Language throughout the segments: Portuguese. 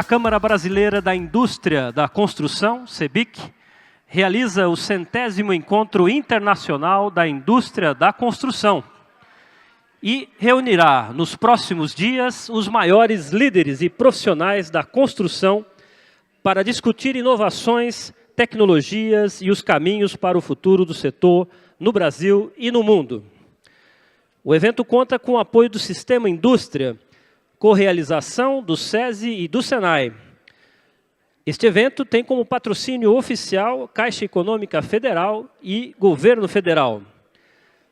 Câmara Brasileira da Indústria da Construção, CEBIC, realiza o 100º Encontro Internacional da Indústria da Construção e reunirá, nos próximos dias, os maiores líderes e profissionais da construção para discutir inovações, tecnologias e os caminhos para o futuro do setor no Brasil e no mundo. O evento conta com o apoio do Sistema Indústria, correalização do SESI e do SENAI. Este evento tem como patrocínio oficial Caixa Econômica Federal e Governo Federal.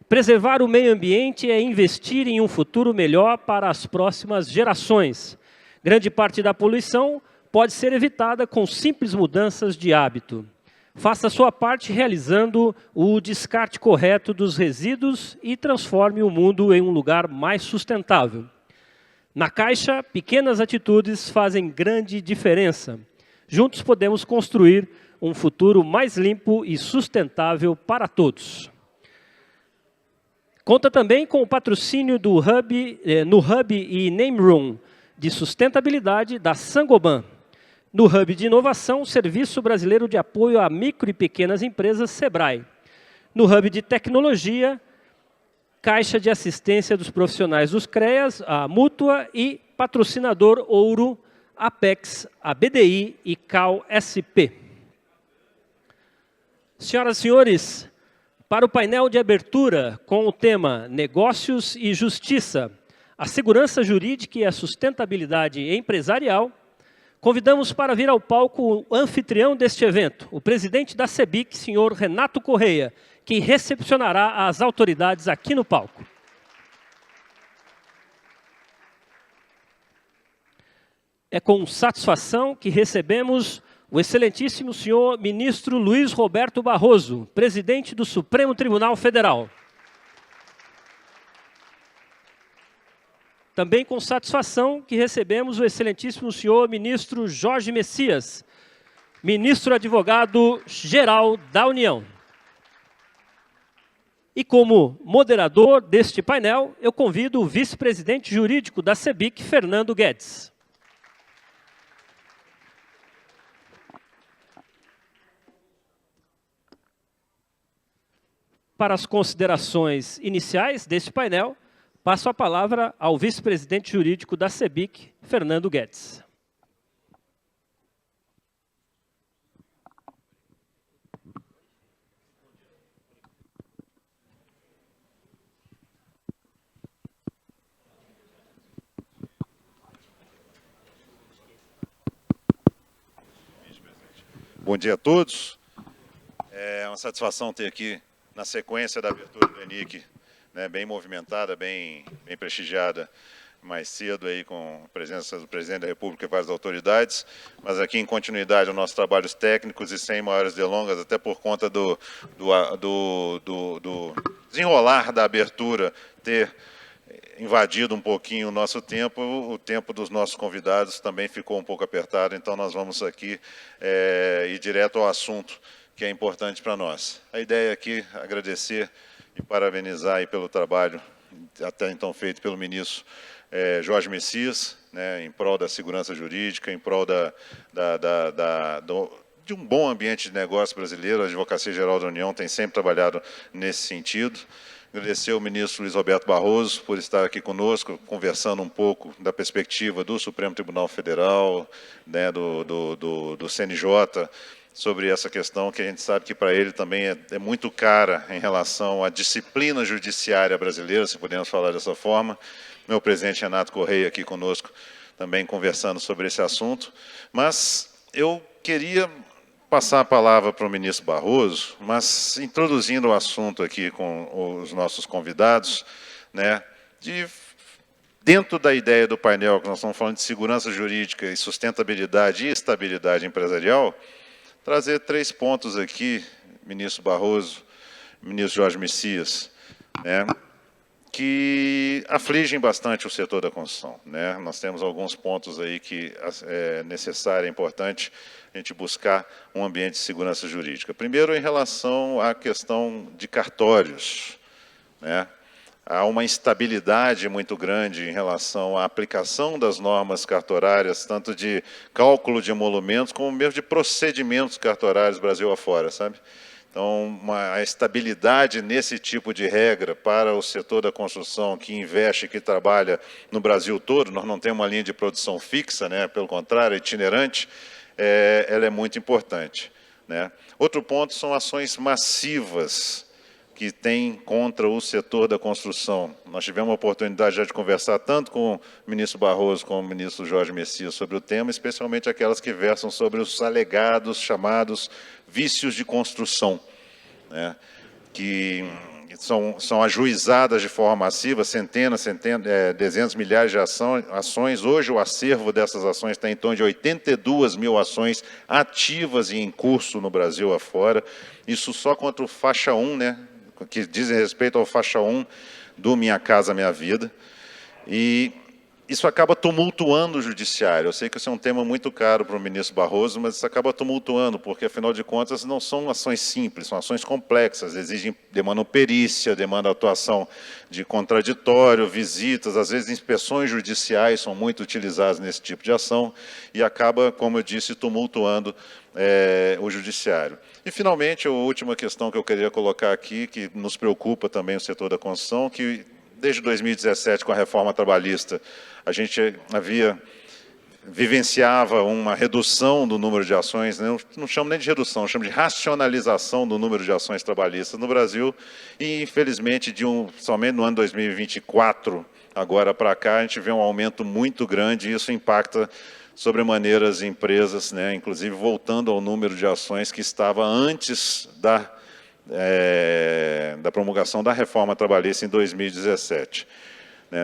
Preservar o meio ambiente é investir em um futuro melhor para as próximas gerações. Grande parte da poluição pode ser evitada com simples mudanças de hábito. Faça a sua parte realizando o descarte correto dos resíduos e transforme o mundo em um lugar mais sustentável. Na Caixa, pequenas atitudes fazem grande diferença. Juntos podemos construir um futuro mais limpo e sustentável para todos. Conta também com o patrocínio do no Hub e Name Room de Sustentabilidade da Saint-Gobain. No Hub de Inovação, Serviço Brasileiro de Apoio a Micro e Pequenas Empresas, SEBRAE. No Hub de Tecnologia, Caixa de Assistência dos Profissionais dos CREAS, a Mútua e patrocinador Ouro, Apex, a BDI e CAL-SP. Senhoras e senhores, para o painel de abertura com o tema Negócios e Justiça, a segurança jurídica e a sustentabilidade empresarial, convidamos para vir ao palco o anfitrião deste evento, o presidente da CEBIC, senhor Renato Correia, que recepcionará as autoridades aqui no palco. É com satisfação que recebemos o excelentíssimo senhor ministro Luiz Roberto Barroso, presidente do Supremo Tribunal Federal. Também com satisfação que recebemos o excelentíssimo senhor ministro Jorge Messias, ministro advogado-geral da União. E como moderador deste painel, eu convido o vice-presidente jurídico da CEBIC, Fernando Guedes. Para as considerações iniciais deste painel, passo a palavra ao vice-presidente jurídico da CEBIC, Fernando Guedes. Bom dia a todos. É uma satisfação ter aqui, na sequência da abertura do ENIC, né, bem movimentada, bem prestigiada, mais cedo aí com a presença do presidente da República e várias autoridades, mas aqui em continuidade aos nossos trabalhos técnicos e sem maiores delongas, até por conta do desenrolar da abertura ter invadido um pouquinho o nosso tempo, o tempo dos nossos convidados também ficou um pouco apertado, então nós vamos aqui ir direto ao assunto que é importante para nós. A ideia aqui é agradecer e parabenizar aí pelo trabalho até então feito pelo ministro Jorge Messias, né, em prol da segurança jurídica, em prol de um bom ambiente de negócio brasileiro. A Advocacia Geral da União tem sempre trabalhado nesse sentido. Agradecer ao ministro Luiz Roberto Barroso por estar aqui conosco, conversando um pouco da perspectiva do Supremo Tribunal Federal, né, do CNJ, sobre essa questão que a gente sabe que para ele também é muito cara em relação à disciplina judiciária brasileira, se podemos falar dessa forma. Meu presidente Renato Correia aqui conosco também conversando sobre esse assunto. Mas eu queria passar a palavra para o ministro Barroso, mas introduzindo o assunto aqui com os nossos convidados, né, dentro da ideia do painel que nós estamos falando de segurança jurídica e sustentabilidade e estabilidade empresarial, trazer 3 pontos aqui, ministro Barroso, ministro Jorge Messias, né, que afligem bastante o setor da construção, né? Nós temos alguns pontos aí que é necessário, é importante a gente buscar um ambiente de segurança jurídica. Primeiro, em relação à questão de cartórios, né? há uma instabilidade muito grande em relação à aplicação das normas cartorárias, tanto de cálculo de emolumentos, como mesmo de procedimentos cartorários Brasil afora, sabe? Então, a estabilidade nesse tipo de regra para o setor da construção que investe, que trabalha no Brasil todo, nós não temos uma linha de produção fixa, né? Pelo contrário, itinerante, ela é muito importante, né? Outro ponto são ações massivas que tem contra o setor da construção. Nós tivemos a oportunidade já de conversar tanto com o ministro Barroso como com o ministro Jorge Messias sobre o tema, especialmente aquelas que versam sobre os alegados, chamados vícios de construção, né, que são ajuizadas de forma massiva, dezenas de milhares de ações. Hoje o acervo dessas ações está em torno de 82 mil ações ativas e em curso no Brasil afora. Isso só contra o faixa 1, né, que dizem respeito ao faixa 1 do Minha Casa Minha Vida. E isso acaba tumultuando o judiciário. Eu sei que isso é um tema muito caro para o ministro Barroso, mas isso acaba tumultuando, porque, afinal de contas, não são ações simples, são ações complexas, demandam perícia, demandam atuação de contraditório, visitas, às vezes inspeções judiciais são muito utilizadas nesse tipo de ação, e acaba, como eu disse, tumultuando o judiciário. E, finalmente, a última questão que eu queria colocar aqui, que nos preocupa também o setor da construção, que desde 2017, com a reforma trabalhista, a gente vivenciava uma redução do número de ações, não chamo nem de redução, chamo de racionalização do número de ações trabalhistas no Brasil, e, infelizmente, somente no ano 2024, agora para cá, a gente vê um aumento muito grande, e isso impacta sobremaneira as empresas, né, inclusive voltando ao número de ações que estava antes da promulgação da reforma trabalhista em 2017.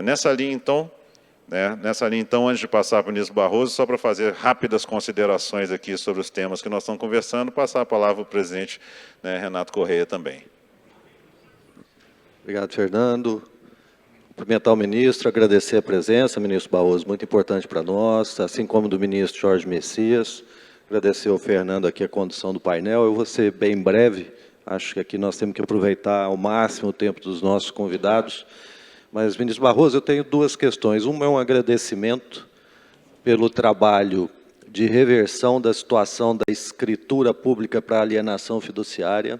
Nessa linha, então, antes de passar para o ministro Barroso, só para fazer rápidas considerações aqui sobre os temas que nós estamos conversando, passar a palavra ao presidente, né, Renato Correia também. Obrigado, Fernando. Cumprimentar o ministro, agradecer a presença, ministro Barroso, muito importante para nós, assim como do ministro Jorge Messias. Agradecer ao Fernando aqui a condução do painel. Eu vou ser bem breve, acho que aqui nós temos que aproveitar ao máximo o tempo dos nossos convidados. Mas, ministro Barroso, eu tenho duas questões. Uma é um agradecimento pelo trabalho de reversão da situação da escritura pública para alienação fiduciária.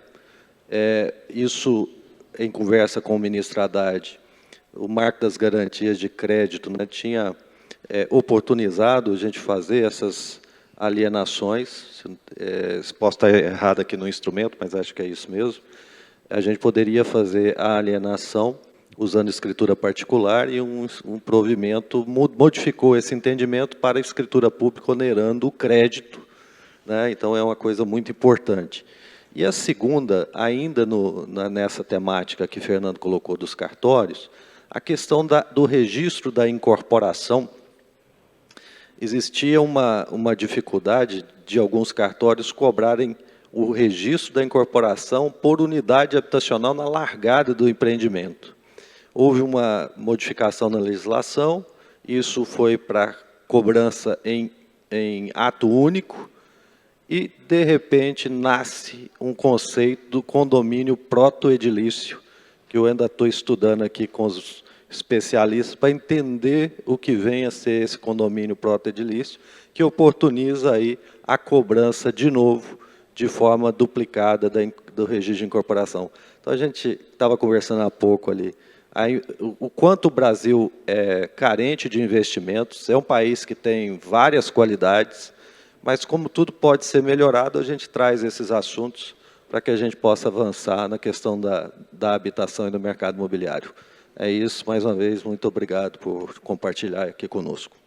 Isso, em conversa com o ministro Haddad, o marco das garantias de crédito, né, tinha oportunizado a gente fazer essas alienações. Posso estar errado aqui no instrumento, mas acho que é isso mesmo. A gente poderia fazer a alienação usando escritura particular, e um provimento modificou esse entendimento para a escritura pública onerando o crédito, né? Então, é uma coisa muito importante. E a segunda, ainda nessa temática que Fernando colocou dos cartórios, a questão do registro da incorporação. Existia uma dificuldade de alguns cartórios cobrarem o registro da incorporação por unidade habitacional na largada do empreendimento. Houve uma modificação na legislação, isso foi para cobrança em ato único, e, de repente, nasce um conceito do condomínio protoedilício, que eu ainda estou estudando aqui com os especialistas para entender o que vem a ser esse condomínio protoedilício, que oportuniza aí a cobrança de novo, de forma duplicada do registro de incorporação. Então, a gente estava conversando há pouco ali, o quanto o Brasil é carente de investimentos, é um país que tem várias qualidades, mas como tudo pode ser melhorado, a gente traz esses assuntos para que a gente possa avançar na questão da habitação e do mercado imobiliário. É isso, mais uma vez, muito obrigado por compartilhar aqui conosco.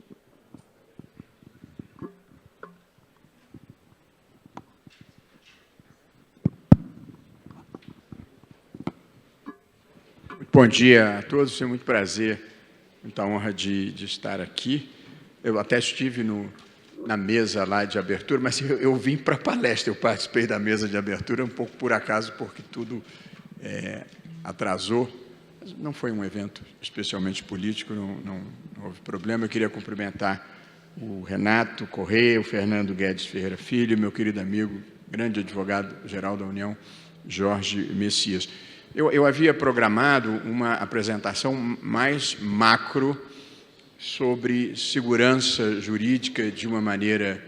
Bom dia a todos, é muito prazer, muita honra de estar aqui. Eu até estive na mesa lá de abertura, mas eu vim para a palestra, eu participei da mesa de abertura um pouco por acaso, porque tudo atrasou. Não foi um evento especialmente político, não houve problema. Eu queria cumprimentar o Renato Correia, o Fernando Guedes Ferreira Filho, meu querido amigo, grande advogado-geral da União, Jorge Messias. Eu havia programado uma apresentação mais macro sobre segurança jurídica de uma maneira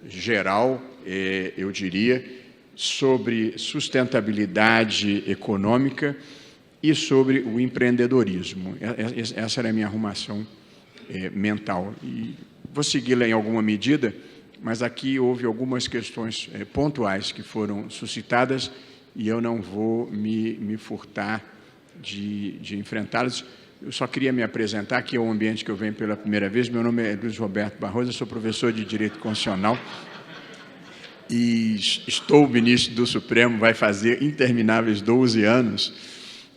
geral, eu diria, sobre sustentabilidade econômica e sobre o empreendedorismo. Essa era a minha arrumação mental. E vou segui-la em alguma medida, mas aqui houve algumas questões pontuais que foram suscitadas e eu não vou me furtar de enfrentá-las. Eu só queria me apresentar, que é o ambiente que eu venho pela primeira vez. Meu nome é Luiz Roberto Barroso, eu sou professor de Direito Constitucional e estou ministro do Supremo, vai fazer intermináveis 12 anos,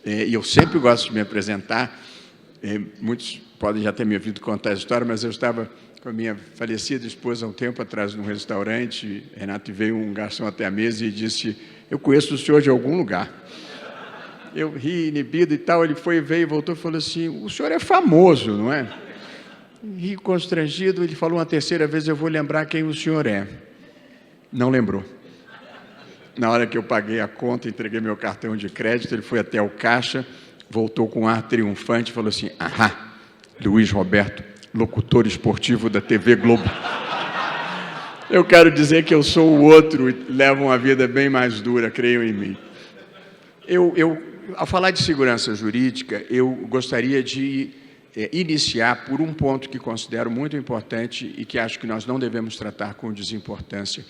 e eu sempre gosto de me apresentar. Muitos podem já ter me ouvido contar a história, mas eu estava com a minha falecida esposa há um tempo atrás num restaurante, Renato, veio um garçom até a mesa e disse: eu conheço o senhor de algum lugar. Eu ri, inibido e tal, ele veio, voltou e falou assim: o senhor é famoso, não é? Ri constrangido, ele falou uma terceira vez: eu vou lembrar quem o senhor é. Não lembrou. Na hora que eu paguei a conta, entreguei meu cartão de crédito, ele foi até o caixa, voltou com um ar triunfante e falou assim: ahá, Luiz Roberto, locutor esportivo da TV Globo. Eu quero dizer que eu sou o outro e levo uma vida bem mais dura, creio em mim. Ao falar de segurança jurídica, eu gostaria de iniciar por um ponto que considero muito importante e que acho que nós não devemos tratar com desimportância,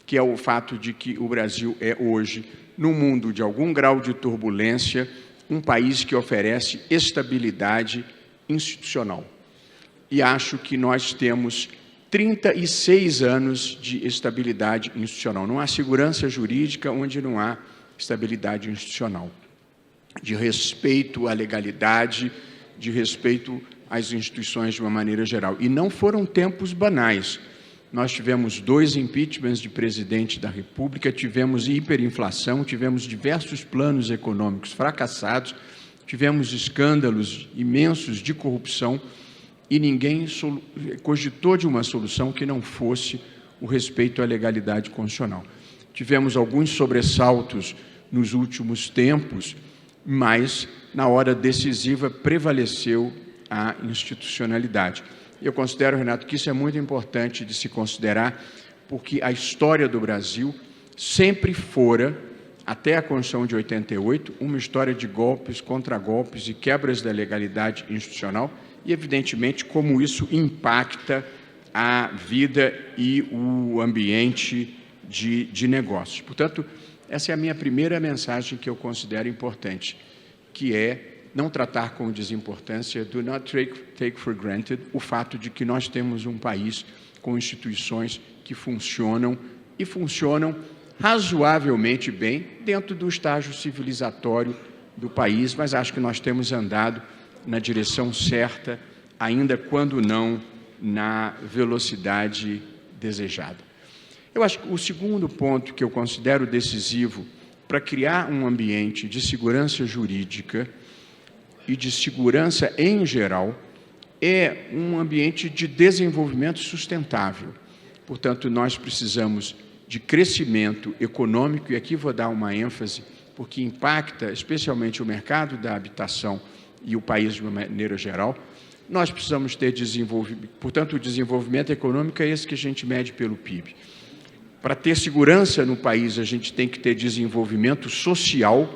que é o fato de que o Brasil é hoje, num mundo de algum grau de turbulência, um país que oferece estabilidade institucional. E acho que nós temos 36 anos de estabilidade institucional. Não há segurança jurídica onde não há estabilidade institucional, de respeito à legalidade, de respeito às instituições de uma maneira geral. E não foram tempos banais. Nós tivemos 2 impeachments de presidente da República, tivemos hiperinflação, tivemos diversos planos econômicos fracassados, tivemos escândalos imensos de corrupção e ninguém cogitou de uma solução que não fosse o respeito à legalidade constitucional. Tivemos alguns sobressaltos nos últimos tempos, mas, na hora decisiva, prevaleceu a institucionalidade. Eu considero, Renato, que isso é muito importante de se considerar, porque a história do Brasil sempre fora, até a Constituição de 88, uma história de golpes, contragolpes e quebras da legalidade institucional, e, evidentemente, como isso impacta a vida e o ambiente de negócios. Portanto, essa é a minha primeira mensagem que eu considero importante, que é não tratar com desimportância, do not take for granted, o fato de que nós temos um país com instituições que funcionam e funcionam razoavelmente bem dentro do estágio civilizatório do país, mas acho que nós temos andado na direção certa, ainda quando não na velocidade desejada. Eu acho que o segundo ponto que eu considero decisivo para criar um ambiente de segurança jurídica e de segurança em geral é um ambiente de desenvolvimento sustentável. Portanto, nós precisamos de crescimento econômico, e aqui vou dar uma ênfase, porque impacta especialmente o mercado da habitação e o país de uma maneira geral. Nós precisamos ter desenvolvimento, portanto, o desenvolvimento econômico é esse que a gente mede pelo PIB. Para ter segurança no país, a gente tem que ter desenvolvimento social,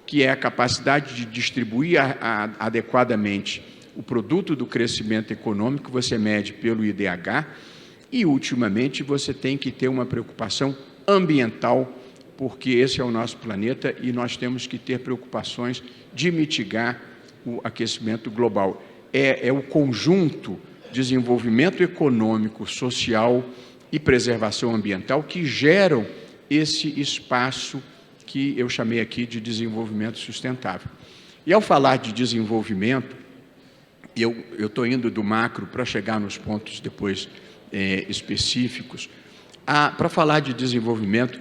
que é a capacidade de distribuir adequadamente o produto do crescimento econômico, você mede pelo IDH, e, ultimamente, você tem que ter uma preocupação ambiental, porque esse é o nosso planeta e nós temos que ter preocupações de mitigar o aquecimento global. É o conjunto desenvolvimento econômico, social e preservação ambiental que geram esse espaço que eu chamei aqui de desenvolvimento sustentável. E, ao falar de desenvolvimento, eu estou indo do macro para chegar nos pontos depois específicos. Para falar de desenvolvimento,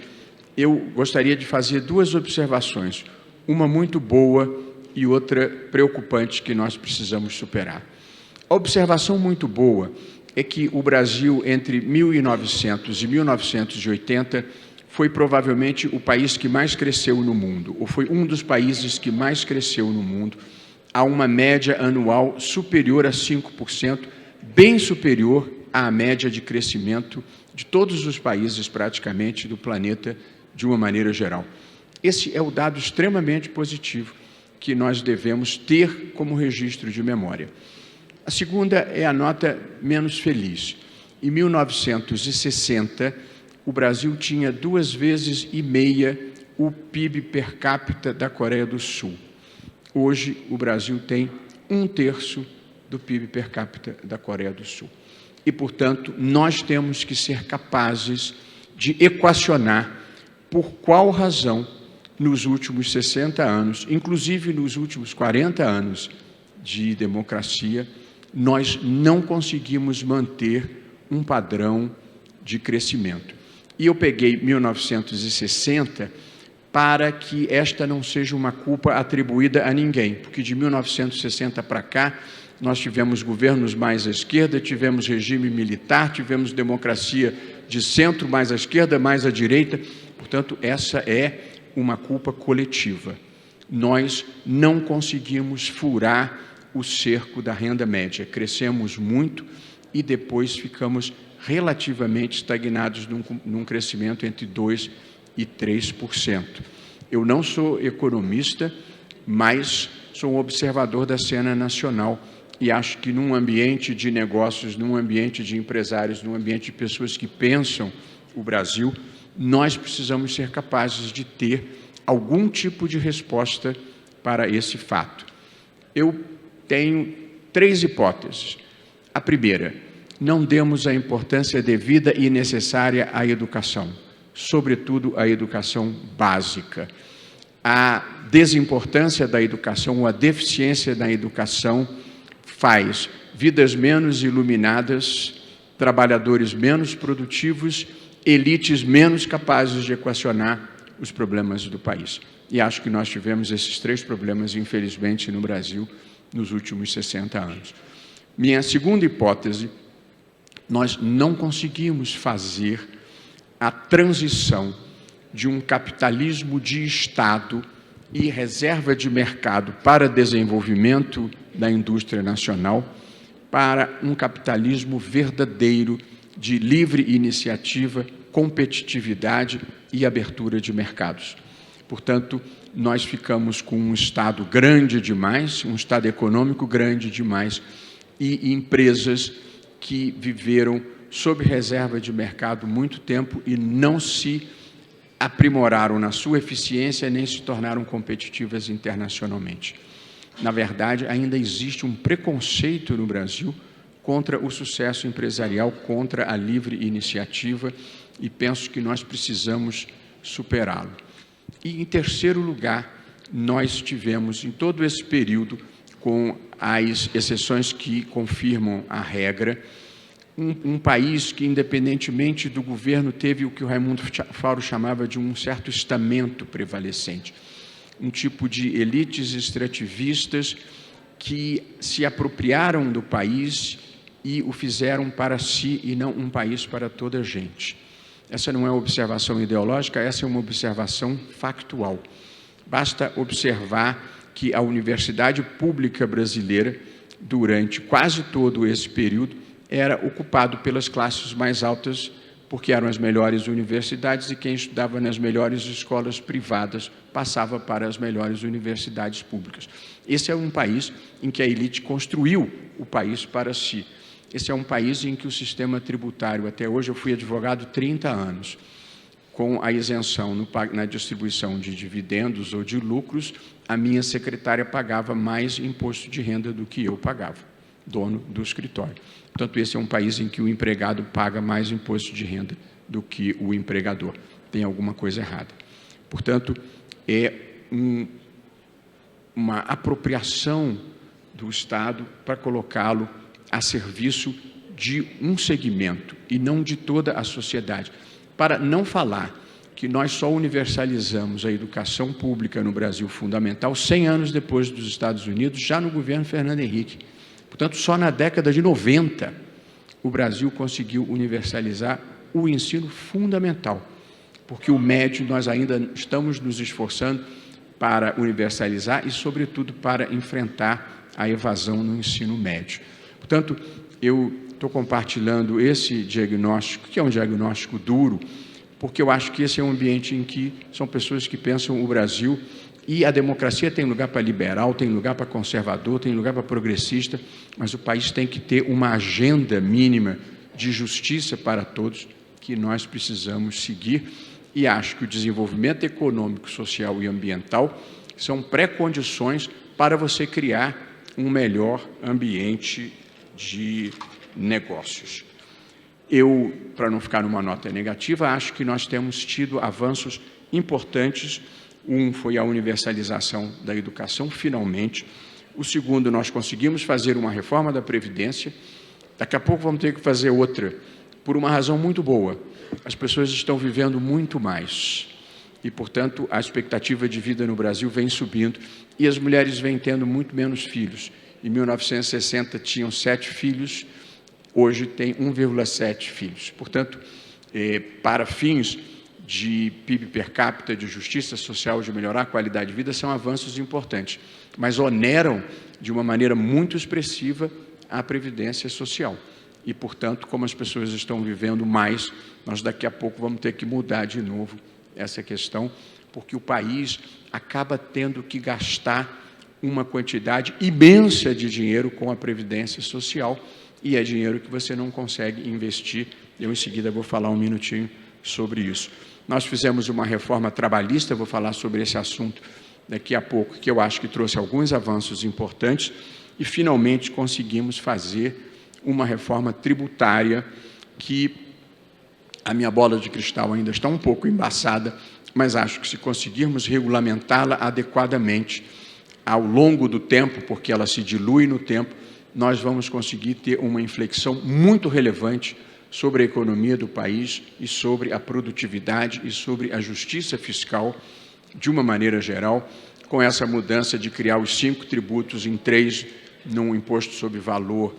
eu gostaria de fazer 2 observações, uma muito boa e outra preocupante que nós precisamos superar. A observação muito boa é que o Brasil, entre 1900 e 1980, foi provavelmente o país que mais cresceu no mundo, ou foi um dos países que mais cresceu no mundo, a uma média anual superior a 5%, bem superior à média de crescimento de todos os países, praticamente, do planeta, de uma maneira geral. Esse é o dado extremamente positivo que nós devemos ter como registro de memória. A segunda é a nota menos feliz. Em 1960, o Brasil tinha 2,5 vezes o PIB per capita da Coreia do Sul. Hoje, o Brasil tem 1/3 do PIB per capita da Coreia do Sul. E, portanto, nós temos que ser capazes de equacionar por qual razão, nos últimos 60 anos, inclusive nos últimos 40 anos de democracia, nós não conseguimos manter um padrão de crescimento. E eu peguei 1960 para que esta não seja uma culpa atribuída a ninguém, porque de 1960 para cá, nós tivemos governos mais à esquerda, tivemos regime militar, tivemos democracia de centro, mais à esquerda, mais à direita. Portanto, essa é uma culpa coletiva. Nós não conseguimos furar o cerco da renda média. Crescemos muito e depois ficamos relativamente estagnados num crescimento entre 2% e 3%. Eu não sou economista, mas sou um observador da cena nacional e acho que num ambiente de negócios, num ambiente de empresários, num ambiente de pessoas que pensam o Brasil, nós precisamos ser capazes de ter algum tipo de resposta para esse fato. Eu tenho 3 hipóteses. A primeira, não demos a importância devida e necessária à educação, sobretudo à educação básica. A desimportância da educação, ou a deficiência da educação, faz vidas menos iluminadas, trabalhadores menos produtivos, elites menos capazes de equacionar os problemas do país. E acho que nós tivemos esses 3 problemas, infelizmente, no Brasil, nos últimos 60 anos. Minha segunda hipótese, nós não conseguimos fazer a transição de um capitalismo de Estado e reserva de mercado para desenvolvimento da indústria nacional para um capitalismo verdadeiro de livre iniciativa, competitividade e abertura de mercados. Portanto, nós ficamos com um Estado grande demais, um Estado econômico grande demais e empresas que viveram sob reserva de mercado muito tempo e não se aprimoraram na sua eficiência nem se tornaram competitivas internacionalmente. Na verdade, ainda existe um preconceito no Brasil contra o sucesso empresarial, contra a livre iniciativa, e penso que nós precisamos superá-lo. E, em terceiro lugar, nós tivemos, em todo esse período, com as exceções que confirmam a regra, um país que, independentemente do governo, teve o que o Raimundo Fauro chamava de um certo estamento prevalecente. Um tipo de elites extrativistas que se apropriaram do país e o fizeram para si e não um país para toda a gente. Essa não é uma observação ideológica, essa é uma observação factual. Basta observar que a universidade pública brasileira, durante quase todo esse período, era ocupado pelas classes mais altas, porque eram as melhores universidades e quem estudava nas melhores escolas privadas passava para as melhores universidades públicas. Esse é um país em que a elite construiu o país para si. Esse é um país em que o sistema tributário, até hoje, eu fui advogado 30 anos, com a isenção na distribuição de dividendos ou de lucros, a minha secretária pagava mais imposto de renda do que eu pagava, dono do escritório. Portanto, esse é um país em que o empregado paga mais imposto de renda do que o empregador. Tem alguma coisa errada. Portanto, é uma apropriação do Estado para colocá-lo a serviço de um segmento e não de toda a sociedade. Para não falar que nós só universalizamos a educação pública no Brasil fundamental 100 anos depois dos Estados Unidos, já no governo Fernando Henrique. Portanto, só na década de 90 o Brasil conseguiu universalizar o ensino fundamental. porque o médio nós ainda estamos nos esforçando para universalizar e, sobretudo, para enfrentar a evasão no ensino médio. Portanto, eu estou compartilhando esse diagnóstico, que é um diagnóstico duro, porque eu acho que esse é um ambiente em que são pessoas que pensam o Brasil, e a democracia tem lugar para liberal, tem lugar para conservador, tem lugar para progressista, mas o país tem que ter uma agenda mínima de justiça para todos que nós precisamos seguir, e acho que o desenvolvimento econômico, social e ambiental são pré-condições para você criar um melhor ambiente de negócios. Eu, para não ficar numa nota negativa, acho que nós temos tido avanços importantes. Um foi a universalização da educação, finalmente. O segundo, nós conseguimos fazer uma reforma da Previdência. Daqui a pouco vamos ter que fazer outra, por uma razão muito boa. As pessoas estão vivendo muito mais e, portanto, a expectativa de vida no Brasil vem subindo e as mulheres vêm tendo muito menos filhos. Em 1960 tinham 7 filhos, hoje tem 1,7 filhos. Portanto, para fins de PIB per capita, de justiça social, de melhorar a qualidade de vida, são avanços importantes, mas oneram de uma maneira muito expressiva a Previdência Social. E, portanto, como as pessoas estão vivendo mais, nós daqui a pouco vamos ter que mudar de novo essa questão, porque o país acaba tendo que gastar uma quantidade imensa de dinheiro com a Previdência Social, e é dinheiro que você não consegue investir. Eu, em seguida, vou falar um minutinho sobre isso. Nós fizemos uma reforma trabalhista, vou falar sobre esse assunto daqui a pouco, que eu acho que trouxe alguns avanços importantes, e finalmente conseguimos fazer uma reforma tributária que a minha bola de cristal ainda está um pouco embaçada, mas acho que se conseguirmos regulamentá-la adequadamente ao longo do tempo, porque ela se dilui no tempo, nós vamos conseguir ter uma inflexão muito relevante sobre a economia do país e sobre a produtividade e sobre a justiça fiscal de uma maneira geral, com essa mudança de criar os 5 tributos em 3 num imposto sobre valor,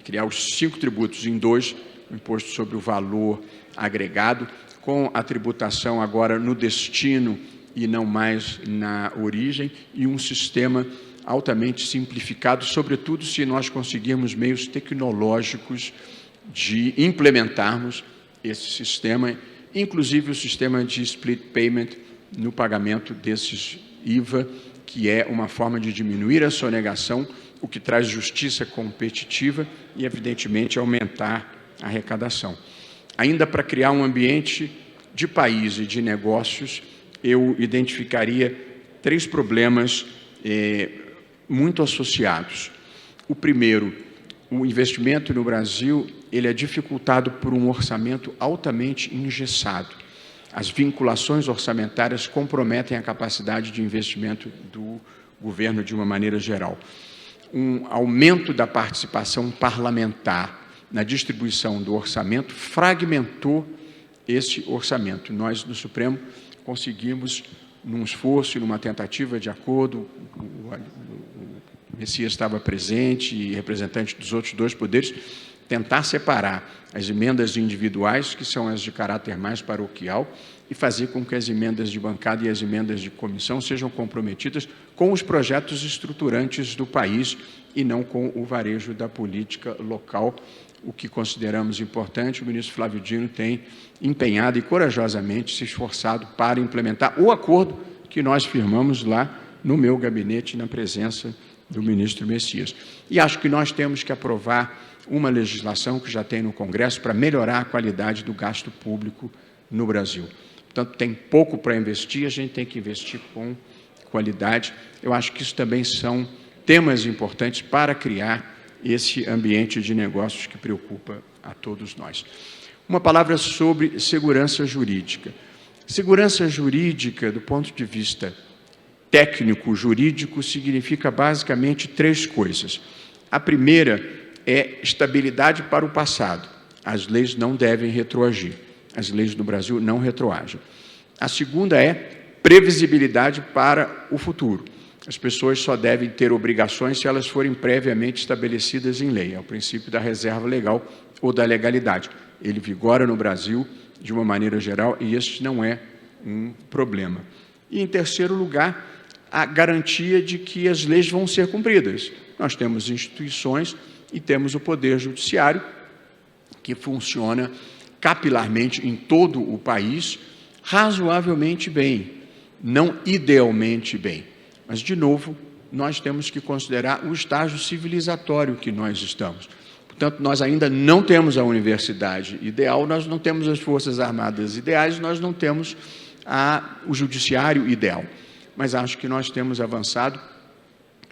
criar os 5 tributos em 2, o imposto sobre o valor agregado, com a tributação agora no destino e não mais na origem, e um sistema altamente simplificado, sobretudo se nós conseguirmos meios tecnológicos de implementarmos esse sistema, inclusive o sistema de split payment no pagamento desses IVA, que é uma forma de diminuir a sonegação, o que traz justiça competitiva e, evidentemente, aumentar a arrecadação. Ainda para criar um ambiente de país e de negócios, eu identificaria 3 problemas muito associados. O primeiro, o investimento no Brasil, ele é dificultado por um orçamento altamente engessado. As vinculações orçamentárias comprometem a capacidade de investimento do governo de uma maneira geral. Um aumento da participação parlamentar na distribuição do orçamento fragmentou esse orçamento. Nós, no Supremo, conseguimos, num esforço e numa tentativa de acordo, o Messias estava presente e representante dos outros 2 poderes, tentar separar as emendas individuais, que são as de caráter mais paroquial, e fazer com que as emendas de bancada e as emendas de comissão sejam comprometidas com os projetos estruturantes do país e não com o varejo da política local, o que consideramos importante. O ministro Flávio Dino tem empenhado e corajosamente se esforçado para implementar o acordo que nós firmamos lá no meu gabinete, na presença do ministro Messias. E acho que nós temos que aprovar uma legislação que já tem no Congresso para melhorar a qualidade do gasto público no Brasil. Portanto, tem pouco para investir, a gente tem que investir com qualidade. Eu acho que isso também são temas importantes para criar esse ambiente de negócios que preocupa a todos nós. Uma palavra sobre segurança jurídica. Segurança jurídica, do ponto de vista técnico, jurídico, significa basicamente 3 coisas. A primeira é estabilidade para o passado. As leis não devem retroagir. As leis do Brasil não retroagem. A segunda é previsibilidade para o futuro. As pessoas só devem ter obrigações se elas forem previamente estabelecidas em lei. É o princípio da reserva legal ou da legalidade. Ele vigora no Brasil de uma maneira geral, e este não é um problema. E, em terceiro lugar, a garantia de que as leis vão ser cumpridas. Nós temos instituições e temos o Poder Judiciário, que funciona capilarmente em todo o país, razoavelmente bem, não idealmente bem. Mas, de novo, nós temos que considerar o estágio civilizatório que nós estamos. Portanto, nós ainda não temos a universidade ideal, nós não temos as Forças Armadas ideais, nós não temos o judiciário ideal. Mas acho que nós temos avançado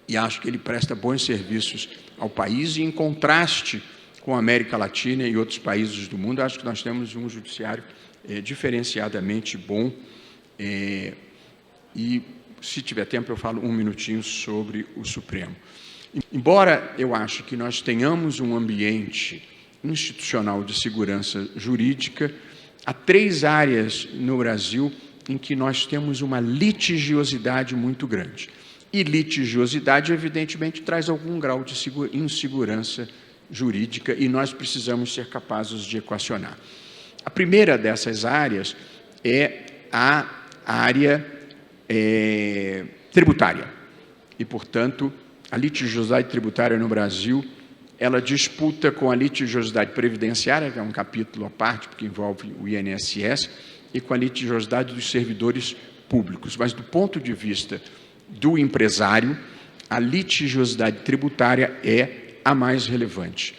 e acho que ele presta bons serviços ao país e, em contraste com a América Latina e outros países do mundo, acho que nós temos um judiciário diferenciadamente bom. E, se tiver tempo, eu falo um minutinho sobre o Supremo. Embora eu acho que nós tenhamos um ambiente institucional de segurança jurídica, há 3 áreas no Brasil em que nós temos uma litigiosidade muito grande. E litigiosidade, evidentemente, traz algum grau de insegurança jurídica e nós precisamos ser capazes de equacionar. A primeira dessas áreas é a área tributária. E, portanto, a litigiosidade tributária no Brasil, ela disputa com a litigiosidade previdenciária, que é um capítulo à parte, porque envolve o INSS, e com a litigiosidade dos servidores públicos. Mas, do ponto de vista do empresário, a litigiosidade tributária é a mais relevante.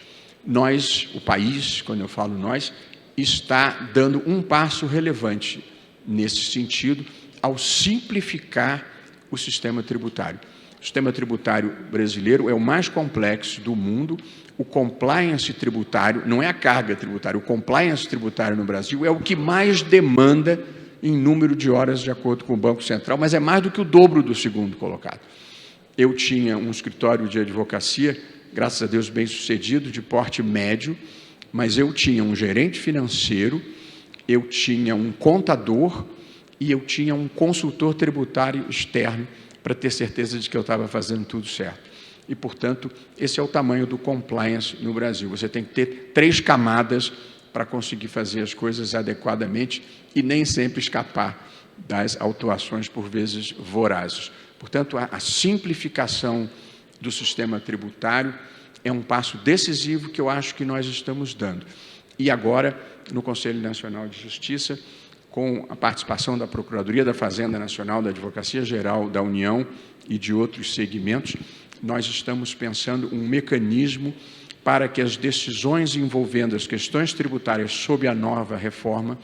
Nós, o país, quando eu falo nós, está dando um passo relevante nesse sentido ao simplificar o sistema tributário. O sistema tributário brasileiro é o mais complexo do mundo. O compliance tributário, não é a carga tributária, o compliance tributário no Brasil é o que mais demanda em número de horas, de acordo com o Banco Central, mas é mais do que o dobro do segundo colocado. Eu tinha um escritório de advocacia, graças a Deus bem sucedido, de porte médio, mas eu tinha um gerente financeiro, eu tinha um contador e eu tinha um consultor tributário externo para ter certeza de que eu estava fazendo tudo certo. E, portanto, esse é o tamanho do compliance no Brasil. Você tem que ter 3 camadas para conseguir fazer as coisas adequadamente e nem sempre escapar das autuações, por vezes, vorazes. Portanto, a simplificação do sistema tributário é um passo decisivo que eu acho que nós estamos dando. E agora, no Conselho Nacional de Justiça, com a participação da Procuradoria da Fazenda Nacional, da Advocacia Geral da União e de outros segmentos, nós estamos pensando um mecanismo para que as decisões envolvendo as questões tributárias sob a nova reforma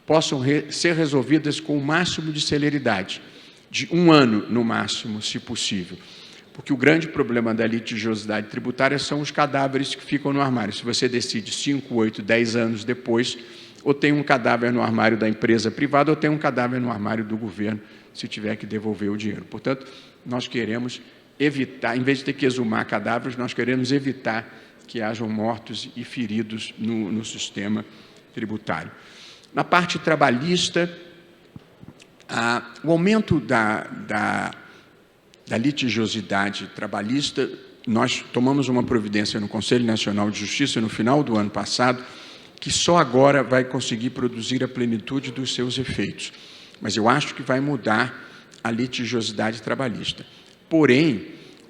possam ser resolvidas com o máximo de celeridade, de 1 ano no máximo, se possível. Porque o grande problema da litigiosidade tributária são os cadáveres que ficam no armário. Se você decide 5, 8, 10 anos depois, ou tem um cadáver no armário da empresa privada, ou tem um cadáver no armário do governo, se tiver que devolver o dinheiro. Portanto, nós queremos evitar, em vez de ter que exumar cadáveres, nós queremos evitar que hajam mortos e feridos no sistema tributário. Na parte trabalhista, o aumento da litigiosidade trabalhista, nós tomamos uma providência no Conselho Nacional de Justiça no final do ano passado, que só agora vai conseguir produzir a plenitude dos seus efeitos. Mas eu acho que vai mudar a litigiosidade trabalhista. Porém,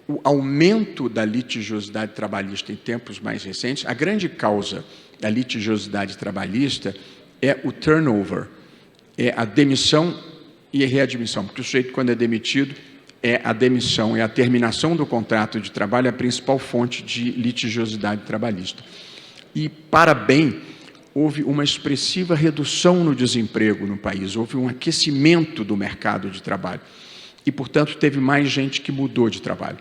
o aumento da litigiosidade trabalhista em tempos mais recentes, a grande causa da litigiosidade trabalhista é o turnover, é a demissão e a readmissão, porque o sujeito, quando é demitido, é a demissão, é a terminação do contrato de trabalho, a principal fonte de litigiosidade trabalhista. E, para bem, houve uma expressiva redução no desemprego no país, houve um aquecimento do mercado de trabalho. E, portanto, teve mais gente que mudou de trabalho.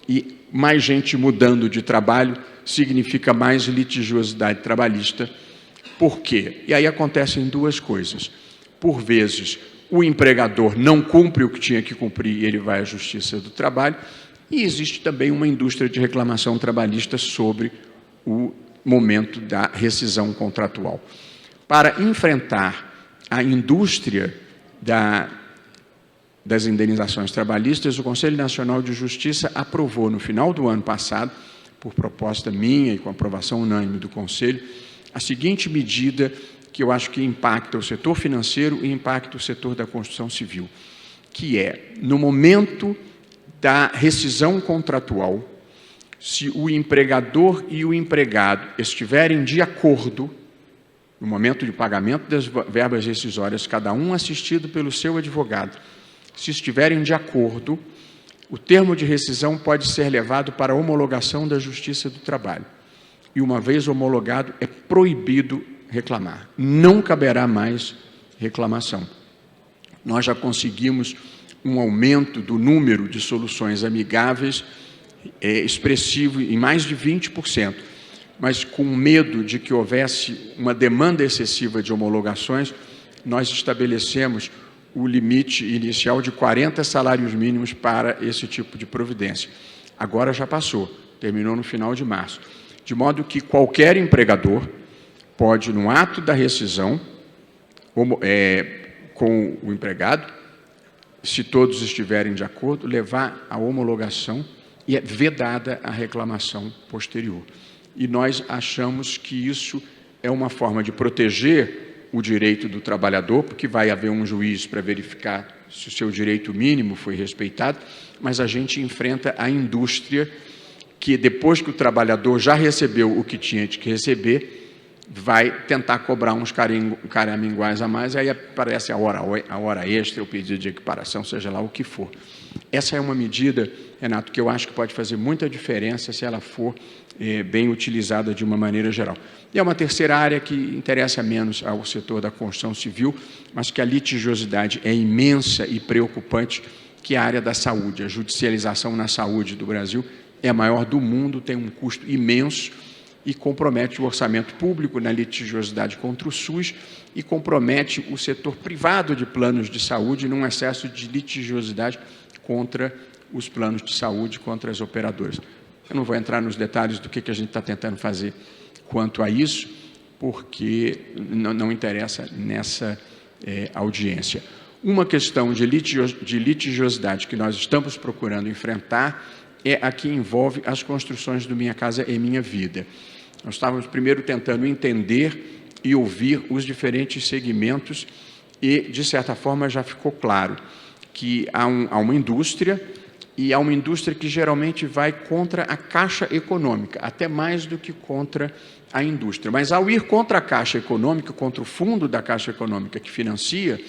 E mais gente mudando de trabalho significa mais litigiosidade trabalhista. Por quê? E aí acontecem 2 coisas. Por vezes, o empregador não cumpre o que tinha que cumprir e ele vai à Justiça do Trabalho. E existe também uma indústria de reclamação trabalhista sobre o momento da rescisão contratual. Para enfrentar a indústria das indenizações trabalhistas, o Conselho Nacional de Justiça aprovou, no final do ano passado, por proposta minha e com aprovação unânime do Conselho, a seguinte medida que eu acho que impacta o setor financeiro e impacta o setor da construção civil, que é, no momento da rescisão contratual, se o empregador e o empregado estiverem de acordo, no momento de pagamento das verbas rescisórias, cada um assistido pelo seu advogado, se estiverem de acordo, o termo de rescisão pode ser levado para a homologação da Justiça do Trabalho. E, uma vez homologado, é proibido reclamar. Não caberá mais reclamação. Nós já conseguimos um aumento do número de soluções amigáveis expressivo em mais de 20%, mas com medo de que houvesse uma demanda excessiva de homologações, nós estabelecemos o limite inicial de 40 salários mínimos para esse tipo de providência. Agora já passou, terminou no final de março. De modo que qualquer empregador pode, no ato da rescisão, com o empregado, se todos estiverem de acordo, levar a homologação e é vedada a reclamação posterior. E nós achamos que isso é uma forma de proteger o direito do trabalhador, porque vai haver um juiz para verificar se o seu direito mínimo foi respeitado, mas a gente enfrenta a indústria que, depois que o trabalhador já recebeu o que tinha de receber, vai tentar cobrar uns caraminguais a mais, aí aparece a hora extra, o pedido de equiparação, seja lá o que for. Essa é uma medida, Renato, que eu acho que pode fazer muita diferença se ela for bem utilizada de uma maneira geral. E é uma terceira área que interessa menos ao setor da construção civil, mas que a litigiosidade é imensa e preocupante, que é a área da saúde. A judicialização na saúde do Brasil é a maior do mundo, tem um custo imenso e compromete o orçamento público na litigiosidade contra o SUS e compromete o setor privado de planos de saúde num excesso de litigiosidade contra os planos de saúde, contra as operadoras. Eu não vou entrar nos detalhes do que a gente está tentando fazer quanto a isso, porque não interessa nessa audiência. Uma questão de litigiosidade que nós estamos procurando enfrentar é a que envolve as construções do Minha Casa e Minha Vida. Nós estávamos primeiro tentando entender e ouvir os diferentes segmentos e, de certa forma, já ficou claro que há uma indústria, e há uma indústria que geralmente vai contra a Caixa Econômica, até mais do que contra a indústria. Mas, ao ir contra a Caixa Econômica, contra o fundo da Caixa Econômica que financia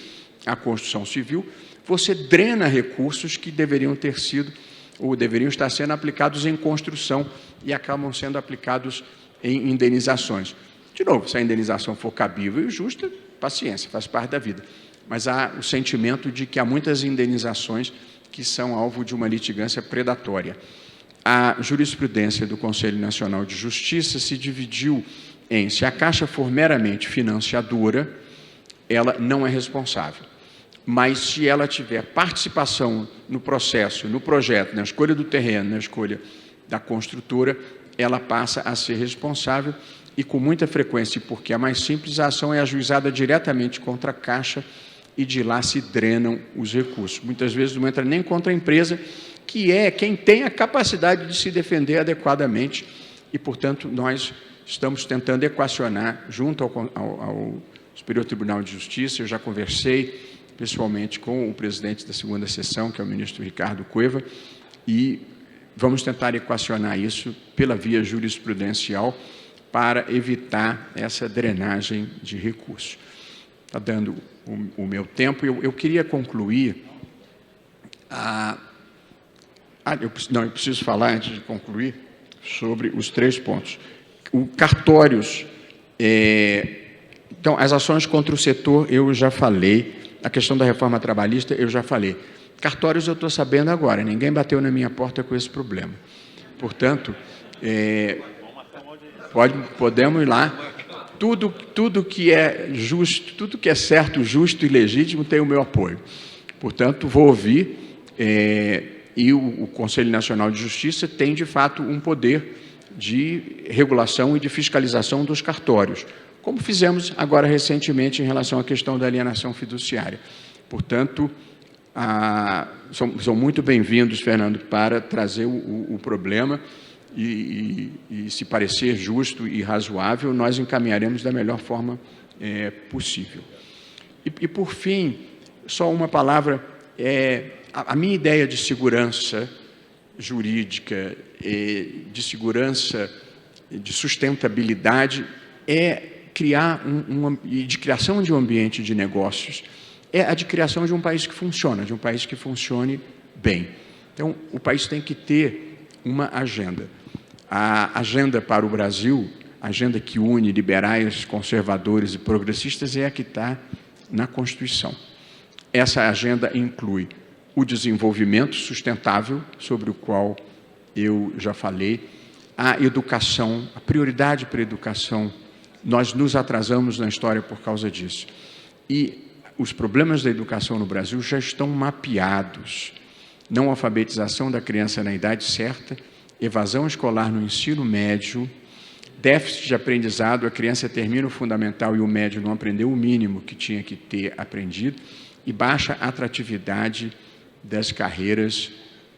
a construção civil, você drena recursos que deveriam ter sido ou deveriam estar sendo aplicados em construção e acabam sendo aplicados em indenizações. De novo, se a indenização for cabível e justa, paciência, faz parte da vida. Mas há o sentimento de que há muitas indenizações que são alvo de uma litigância predatória. A jurisprudência do Conselho Nacional de Justiça se dividiu em, se a Caixa for meramente financiadora, ela não é responsável. Mas, se ela tiver participação no processo, no projeto, na escolha do terreno, na escolha da construtora, ela passa a ser responsável e, com muita frequência, porque é mais simples, a ação é ajuizada diretamente contra a Caixa e de lá se drenam os recursos. Muitas vezes não entra nem contra a empresa, que é quem tem a capacidade de se defender adequadamente e, portanto, nós estamos tentando equacionar junto ao Superior Tribunal de Justiça. Eu já conversei pessoalmente com o presidente da segunda sessão, que é o ministro Ricardo Cueva, e vamos tentar equacionar isso pela via jurisprudencial para evitar essa drenagem de recursos. Está dando o meu tempo. Eu queria concluir. Eu preciso falar, antes de concluir, sobre os 3 pontos. O cartórios. Então, as ações contra o setor, eu já falei. A questão da reforma trabalhista, eu já falei. Cartórios, eu estou sabendo agora. Ninguém bateu na minha porta com esse problema. Portanto, podemos ir lá. Tudo que é justo, tudo que é certo, justo e legítimo tem o meu apoio. Portanto, vou ouvir, e o Conselho Nacional de Justiça tem, de fato, um poder de regulação e de fiscalização dos cartórios, como fizemos agora recentemente em relação à questão da alienação fiduciária. Portanto, são muito bem-vindos, Fernando, para trazer o problema e, se parecer justo e razoável, nós encaminharemos da melhor forma possível. E, por fim, só uma palavra, a minha ideia de segurança jurídica, de segurança, de sustentabilidade, e de criação de um ambiente de negócios, é a de criação de um país que funciona, de um país que funcione bem. Então, o país tem que ter uma agenda. A agenda para o Brasil, a agenda que une liberais, conservadores e progressistas, é a que está na Constituição. Essa agenda inclui o desenvolvimento sustentável, sobre o qual eu já falei, a educação, a prioridade para a educação. Nós nos atrasamos na história por causa disso. E os problemas da educação no Brasil já estão mapeados. Não alfabetização da criança na idade certa, evasão escolar no ensino médio, déficit de aprendizado, a criança termina o fundamental e o médio não aprendeu o mínimo que tinha que ter aprendido, e baixa atratividade das carreiras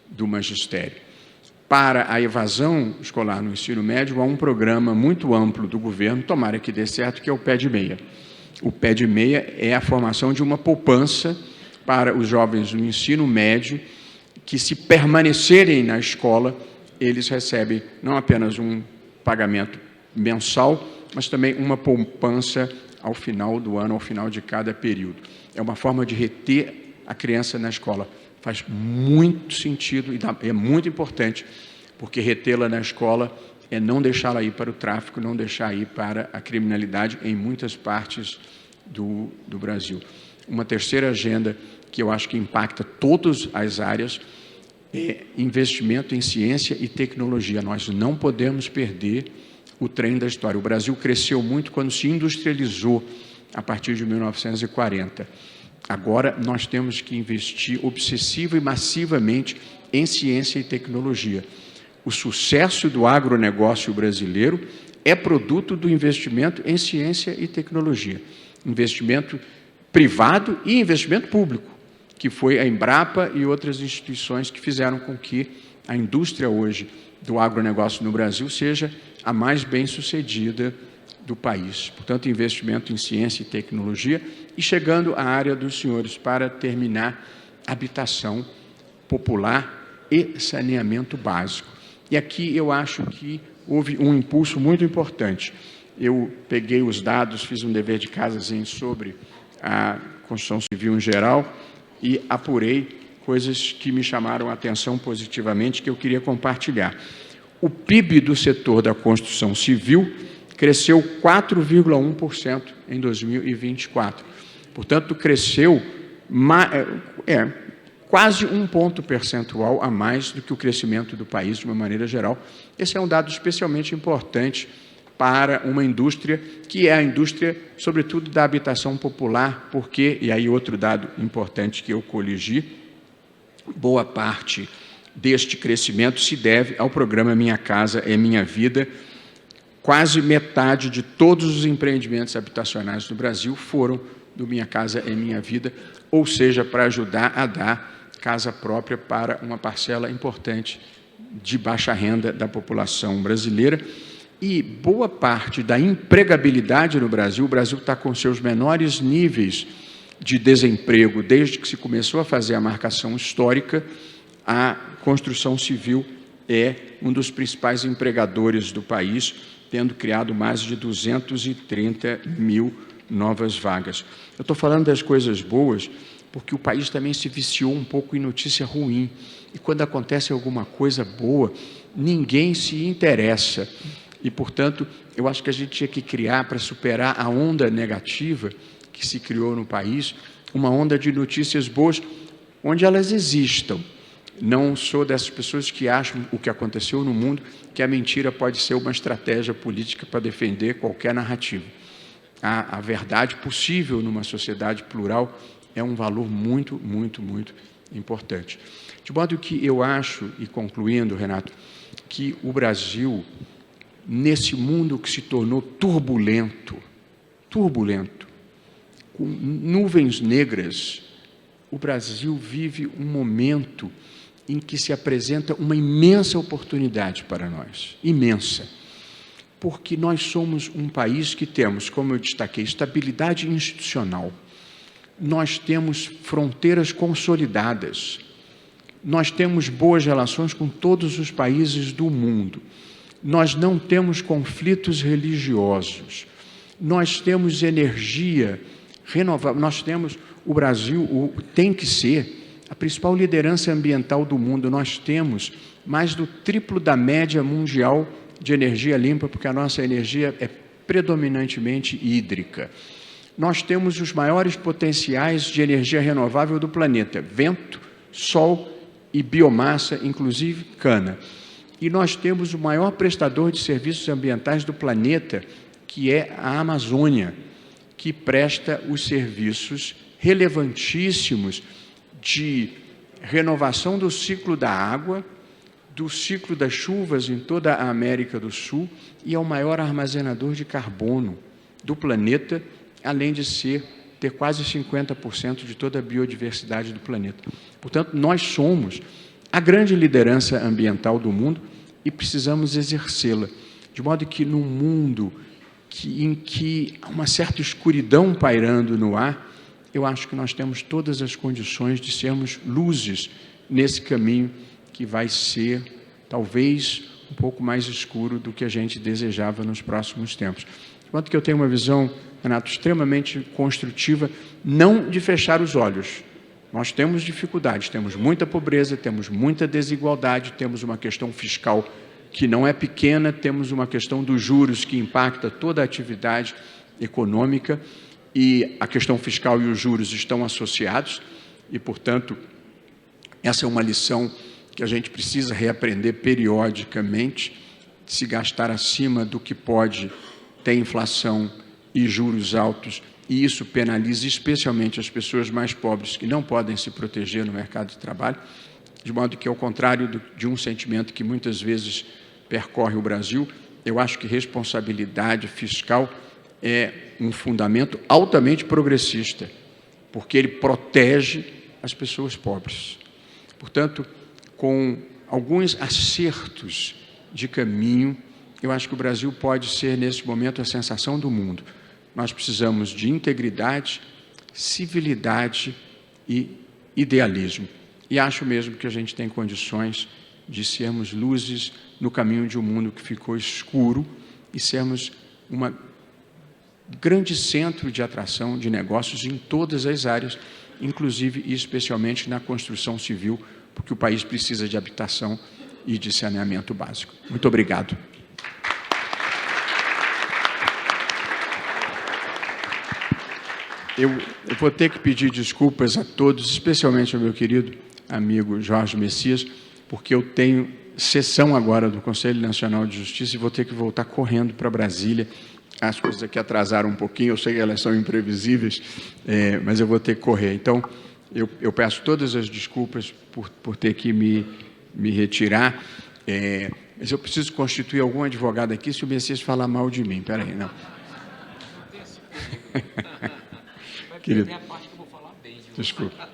do magistério. Para a evasão escolar no ensino médio, há um programa muito amplo do governo, tomara que dê certo, que é o Pé de Meia. O Pé de Meia é a formação de uma poupança para os jovens no ensino médio, que, se permanecerem na escola, eles recebem não apenas um pagamento mensal, mas também uma poupança ao final do ano, ao final de cada período. É uma forma de reter a criança na escola. Faz muito sentido e é muito importante, porque retê-la na escola é não deixá-la ir para o tráfico, não deixar ir para a criminalidade em muitas partes do Brasil. Uma terceira agenda que eu acho que impacta todas as áreas é investimento em ciência e tecnologia. Nós não podemos perder o trem da história. O Brasil cresceu muito quando se industrializou a partir de 1940. Agora, nós temos que investir obsessiva e massivamente em ciência e tecnologia. O sucesso do agronegócio brasileiro é produto do investimento em ciência e tecnologia. Investimento privado e investimento público, que foi a Embrapa e outras instituições que fizeram com que a indústria hoje do agronegócio no Brasil seja a mais bem-sucedida do país. Portanto, investimento em ciência e tecnologia. E chegando à área dos senhores, para terminar, habitação popular e saneamento básico. E aqui eu acho que houve um impulso muito importante. Eu peguei os dados, fiz um dever de casa sobre a construção civil em geral e apurei coisas que me chamaram a atenção positivamente, que eu queria compartilhar. O PIB do setor da construção civil cresceu 4,1% em 2024. Portanto, cresceu quase um ponto percentual a mais do que o crescimento do país, de uma maneira geral. Esse é um dado especialmente importante para uma indústria que é a indústria, sobretudo, da habitação popular, porque, e aí outro dado importante que eu coligi, boa parte deste crescimento se deve ao programa Minha Casa é Minha Vida. Quase metade de todos os empreendimentos habitacionais do Brasil foram do Minha Casa é Minha Vida, ou seja, para ajudar a dar casa própria para uma parcela importante de baixa renda da população brasileira. E boa parte da empregabilidade no Brasil, o Brasil está com seus menores níveis de desemprego desde que se começou a fazer a marcação histórica. A construção civil é um dos principais empregadores do país, tendo criado mais de 230 mil novas vagas. Eu estou falando das coisas boas porque o país também se viciou um pouco em notícia ruim. E quando acontece alguma coisa boa, ninguém se interessa. E, portanto, eu acho que a gente tinha que criar, para superar a onda negativa que se criou no país, uma onda de notícias boas, onde elas existam. Não sou dessas pessoas que acham o que aconteceu no mundo, que a mentira pode ser uma estratégia política para defender qualquer narrativa. A verdade possível numa sociedade plural é um valor muito, muito, muito importante. De modo que eu acho, e concluindo, Renato, que o Brasil, nesse mundo que se tornou turbulento, com nuvens negras, o Brasil vive um momento em que se apresenta uma imensa oportunidade para nós, imensa. porque nós somos um país que temos, como eu destaquei, estabilidade institucional. Nós temos fronteiras consolidadas. Nós temos boas relações com todos os países do mundo. Nós não temos conflitos religiosos. Nós temos energia renovável. Nós temos, o Brasil tem que ser a principal liderança ambiental do mundo. Nós temos mais do triplo da média mundial de energia limpa, porque a nossa energia é predominantemente hídrica. Nós temos os maiores potenciais de energia renovável do planeta: vento, sol e biomassa, inclusive cana. E nós temos o maior prestador de serviços ambientais do planeta, que é a Amazônia, que presta os serviços relevantíssimos de renovação do ciclo da água, do ciclo das chuvas em toda a América do Sul, e é o maior armazenador de carbono do planeta, além de ter quase 50% de toda a biodiversidade do planeta. Portanto, nós somos a grande liderança ambiental do mundo e precisamos exercê-la, de modo que num mundo em que há uma certa escuridão pairando no ar, eu acho que nós temos todas as condições de sermos luzes nesse caminho que vai ser, talvez, um pouco mais escuro do que a gente desejava nos próximos tempos. De modo que eu tenho uma visão, Renato, extremamente construtiva, não de fechar os olhos. Nós temos dificuldades, temos muita pobreza, temos muita desigualdade, temos uma questão fiscal que não é pequena, temos uma questão dos juros que impacta toda a atividade econômica, e a questão fiscal e os juros estão associados, e, portanto, essa é uma lição que a gente precisa reaprender periodicamente. Se gastar acima do que pode, ter inflação e juros altos, e isso penaliza especialmente as pessoas mais pobres que não podem se proteger no mercado de trabalho, de modo que, ao contrário de um sentimento que muitas vezes percorre o Brasil, eu acho que responsabilidade fiscal é um fundamento altamente progressista, porque ele protege as pessoas pobres. Portanto, com alguns acertos de caminho, eu acho que o Brasil pode ser, nesse momento, a sensação do mundo. Nós precisamos de integridade, civilidade e idealismo. E acho mesmo que a gente tem condições de sermos luzes no caminho de um mundo que ficou escuro e sermos um grande centro de atração de negócios em todas as áreas, inclusive e especialmente na construção civil, porque o país precisa de habitação e de saneamento básico. Muito obrigado. Eu vou ter que pedir desculpas a todos, especialmente ao meu querido amigo Jorge Messias, porque eu tenho sessão agora do Conselho Nacional de Justiça e vou ter que voltar correndo para Brasília. As coisas aqui atrasaram um pouquinho, eu sei que elas são imprevisíveis, mas eu vou ter que correr. Então, eu peço todas as desculpas por ter que me retirar, mas eu preciso constituir algum advogado aqui se o Messias falar mal de mim. Espera aí, não. Querido, desculpa.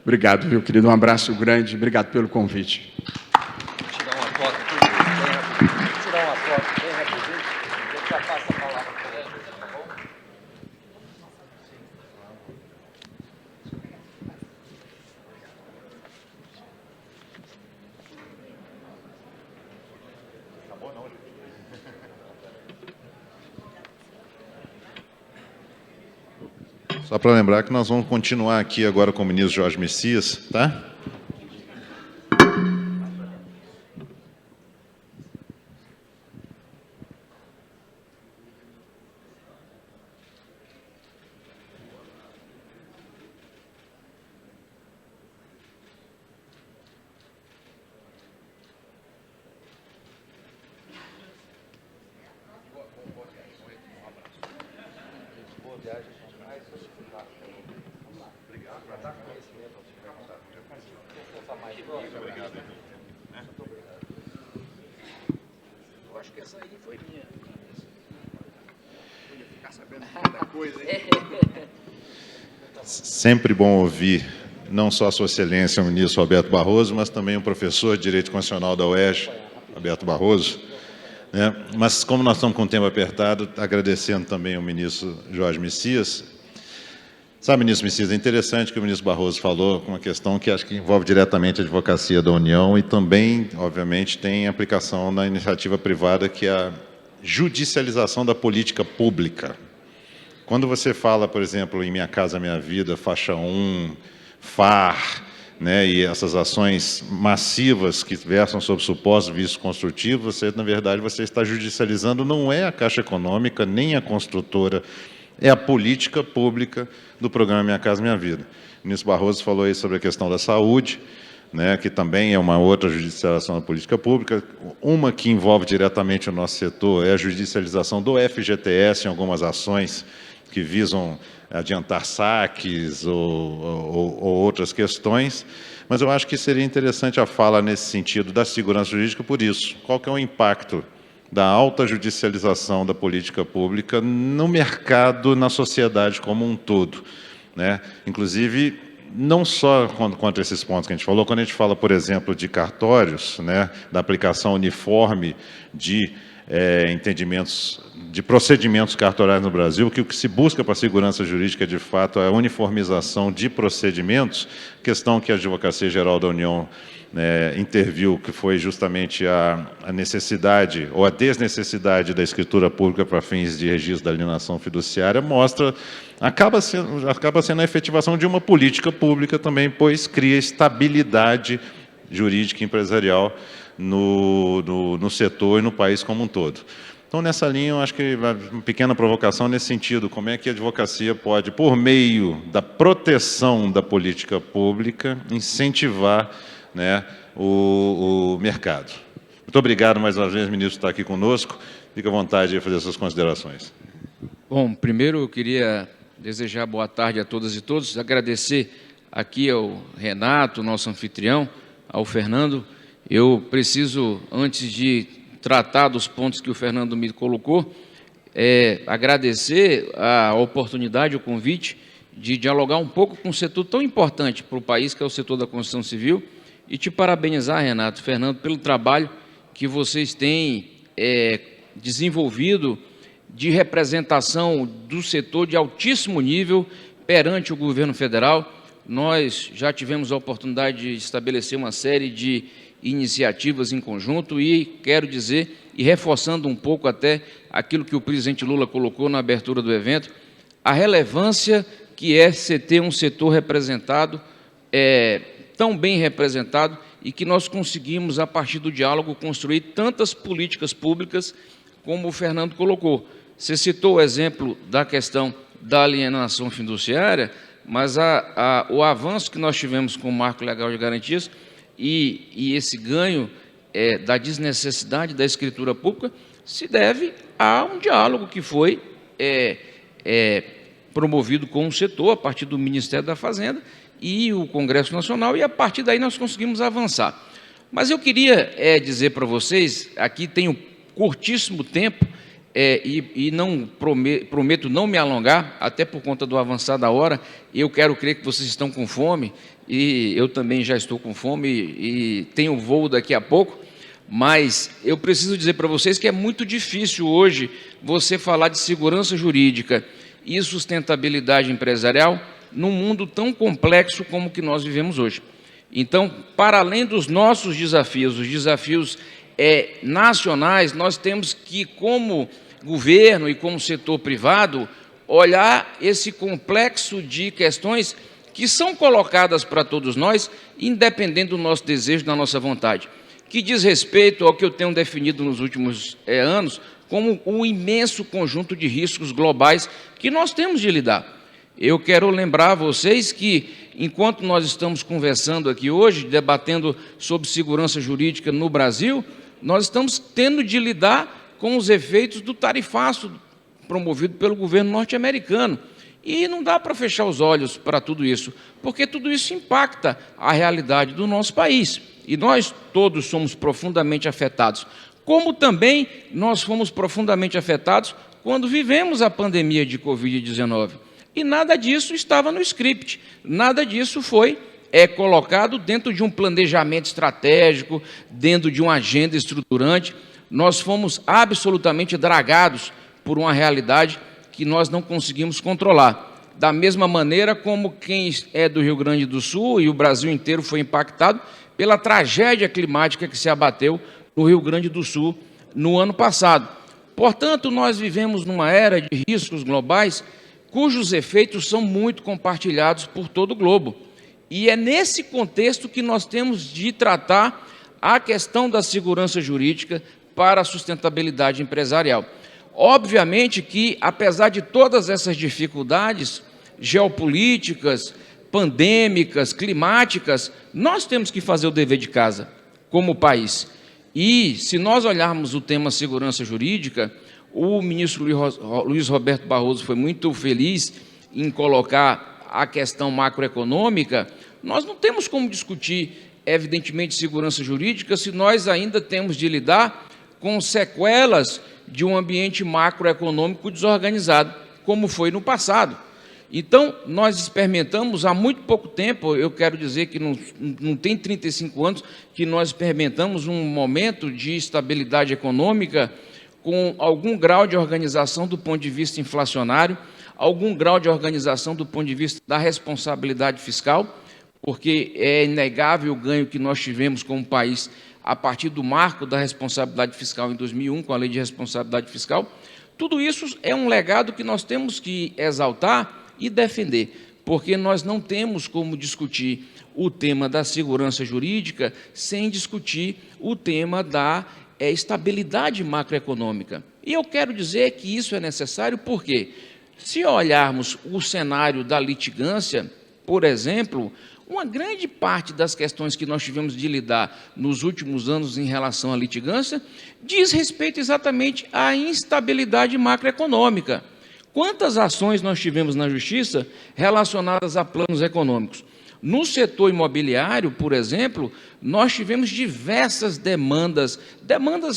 Obrigado, viu, querido? Um abraço grande, obrigado pelo convite. Tirar uma foto bem rapidinho, a gente já passa a palavra para ele, tá bom? Acabou não, gente. Só para lembrar que nós vamos continuar aqui agora com o ministro Jorge Messias, tá? Eu acho que essa aí foi minha. Podia ficar sabendo cada coisa, hein? Sempre bom ouvir não só a Sua Excelência, o ministro Roberto Barroso, mas também o professor de Direito Constitucional da UERJ, Roberto Barroso. né? Mas, como nós estamos com o tempo apertado, agradecendo também ao ministro Jorge Messias. Sabe, ministro Messias, é interessante que o ministro Barroso falou com uma questão que acho que envolve diretamente a advocacia da União e também, obviamente, tem aplicação na iniciativa privada, que é a judicialização da política pública. Quando você fala, por exemplo, em Minha Casa Minha Vida, faixa 1, FAR, né, e essas ações massivas que versam sobre supostos vícios construtivos, você, na verdade, você está judicializando, não é a Caixa Econômica, nem a construtora, é a política pública do programa Minha Casa Minha Vida. O ministro Barroso falou aí sobre a questão da saúde, né, que também é uma outra judicialização da política pública. Uma que envolve diretamente o nosso setor é a judicialização do FGTS em algumas ações que visam adiantar saques ou outras questões, mas eu acho que seria interessante a fala nesse sentido da segurança jurídica por isso. Qual que é o impacto da alta judicialização da política pública no mercado, na sociedade como um todo, né? Inclusive, não só quanto a esses pontos que a gente falou, quando a gente fala, por exemplo, de cartórios, né, da aplicação uniforme de entendimentos, de procedimentos cartorários no Brasil, que o que se busca para a segurança jurídica, de fato, é a uniformização de procedimentos, questão que a Advocacia Geral da União interviu, que foi justamente a necessidade ou a desnecessidade da escritura pública para fins de registro da alienação fiduciária, mostra, acaba sendo a efetivação de uma política pública também, pois cria estabilidade jurídica e empresarial no setor e no país como um todo. Então, nessa linha, eu acho que uma pequena provocação nesse sentido, como é que a advocacia pode, por meio da proteção da política pública, incentivar, né, o mercado. Muito obrigado mais uma vez, ministro, por estar aqui conosco. Fique à vontade de fazer suas considerações. Bom, primeiro eu queria desejar boa tarde a todas e todos, agradecer aqui ao Renato, nosso anfitrião, ao Fernando. Eu preciso, antes de tratar dos pontos que o Fernando me colocou, agradecer a oportunidade, o convite de dialogar um pouco com um setor tão importante para o país, que é o setor da construção civil, e te parabenizar, Renato, Fernando, pelo trabalho que vocês têm desenvolvido de representação do setor de altíssimo nível perante o governo federal. Nós já tivemos a oportunidade de estabelecer uma série de iniciativas em conjunto e quero dizer, e reforçando um pouco até aquilo que o presidente Lula colocou na abertura do evento, a relevância que é ter um setor representado, tão bem representado, e que nós conseguimos, a partir do diálogo, construir tantas políticas públicas como o Fernando colocou. Você citou o exemplo da questão da alienação fiduciária, mas o avanço que nós tivemos com o Marco Legal de Garantias e esse ganho da desnecessidade da escritura pública se deve a um diálogo que foi promovido com o setor, a partir do Ministério da Fazenda e o Congresso Nacional, e a partir daí nós conseguimos avançar. Mas eu queria dizer para vocês, aqui tenho curtíssimo tempo, e não prometo não me alongar, até por conta do avançar da hora. Eu quero crer que vocês estão com fome, e eu também já estou com fome, e tenho voo daqui a pouco, mas eu preciso dizer para vocês que é muito difícil hoje você falar de segurança jurídica e sustentabilidade empresarial num mundo tão complexo como o que nós vivemos hoje. Então, para além dos nossos desafios, os desafios nacionais, nós temos que, como governo e como setor privado, olhar esse complexo de questões que são colocadas para todos nós, independente do nosso desejo, da nossa vontade, que diz respeito ao que eu tenho definido nos últimos anos como um imenso conjunto de riscos globais que nós temos de lidar. Eu quero lembrar a vocês que, enquanto nós estamos conversando aqui hoje, debatendo sobre segurança jurídica no Brasil, nós estamos tendo de lidar com os efeitos do tarifaço promovido pelo governo norte-americano. E não dá para fechar os olhos para tudo isso, porque tudo isso impacta a realidade do nosso país. E nós todos somos profundamente afetados, como também nós fomos profundamente afetados quando vivemos a pandemia de Covid-19. E nada disso estava no script, nada disso foi colocado dentro de um planejamento estratégico, dentro de uma agenda estruturante. nós fomos absolutamente dragados por uma realidade que nós não conseguimos controlar. Da mesma maneira como quem é do Rio Grande do Sul e o Brasil inteiro foi impactado pela tragédia climática que se abateu no Rio Grande do Sul no ano passado. Portanto, nós vivemos numa era de riscos globais cujos efeitos são muito compartilhados por todo o globo. E é nesse contexto que nós temos de tratar a questão da segurança jurídica para a sustentabilidade empresarial. Obviamente que, apesar de todas essas dificuldades geopolíticas, pandêmicas, climáticas, nós temos que fazer o dever de casa como país. E, se nós olharmos o tema segurança jurídica, o ministro Luiz Roberto Barroso foi muito feliz em colocar a questão macroeconômica. Nós não temos como discutir, evidentemente, segurança jurídica se nós ainda temos de lidar com sequelas de um ambiente macroeconômico desorganizado, como foi no passado. Então, nós experimentamos há muito pouco tempo, eu quero dizer que não tem 35 anos, que nós experimentamos um momento de estabilidade econômica com algum grau de organização do ponto de vista inflacionário, algum grau de organização do ponto de vista da responsabilidade fiscal, porque é inegável o ganho que nós tivemos como país a partir do marco da responsabilidade fiscal em 2001, com a Lei de Responsabilidade Fiscal. Tudo isso é um legado que nós temos que exaltar e defender, porque nós não temos como discutir o tema da segurança jurídica sem discutir o tema da estabilidade macroeconômica. E eu quero dizer que isso é necessário porque, se olharmos o cenário da litigância, por exemplo, uma grande parte das questões que nós tivemos de lidar nos últimos anos em relação à litigância diz respeito exatamente à instabilidade macroeconômica. Quantas ações nós tivemos na Justiça relacionadas a planos econômicos? No setor imobiliário, por exemplo, nós tivemos diversas demandas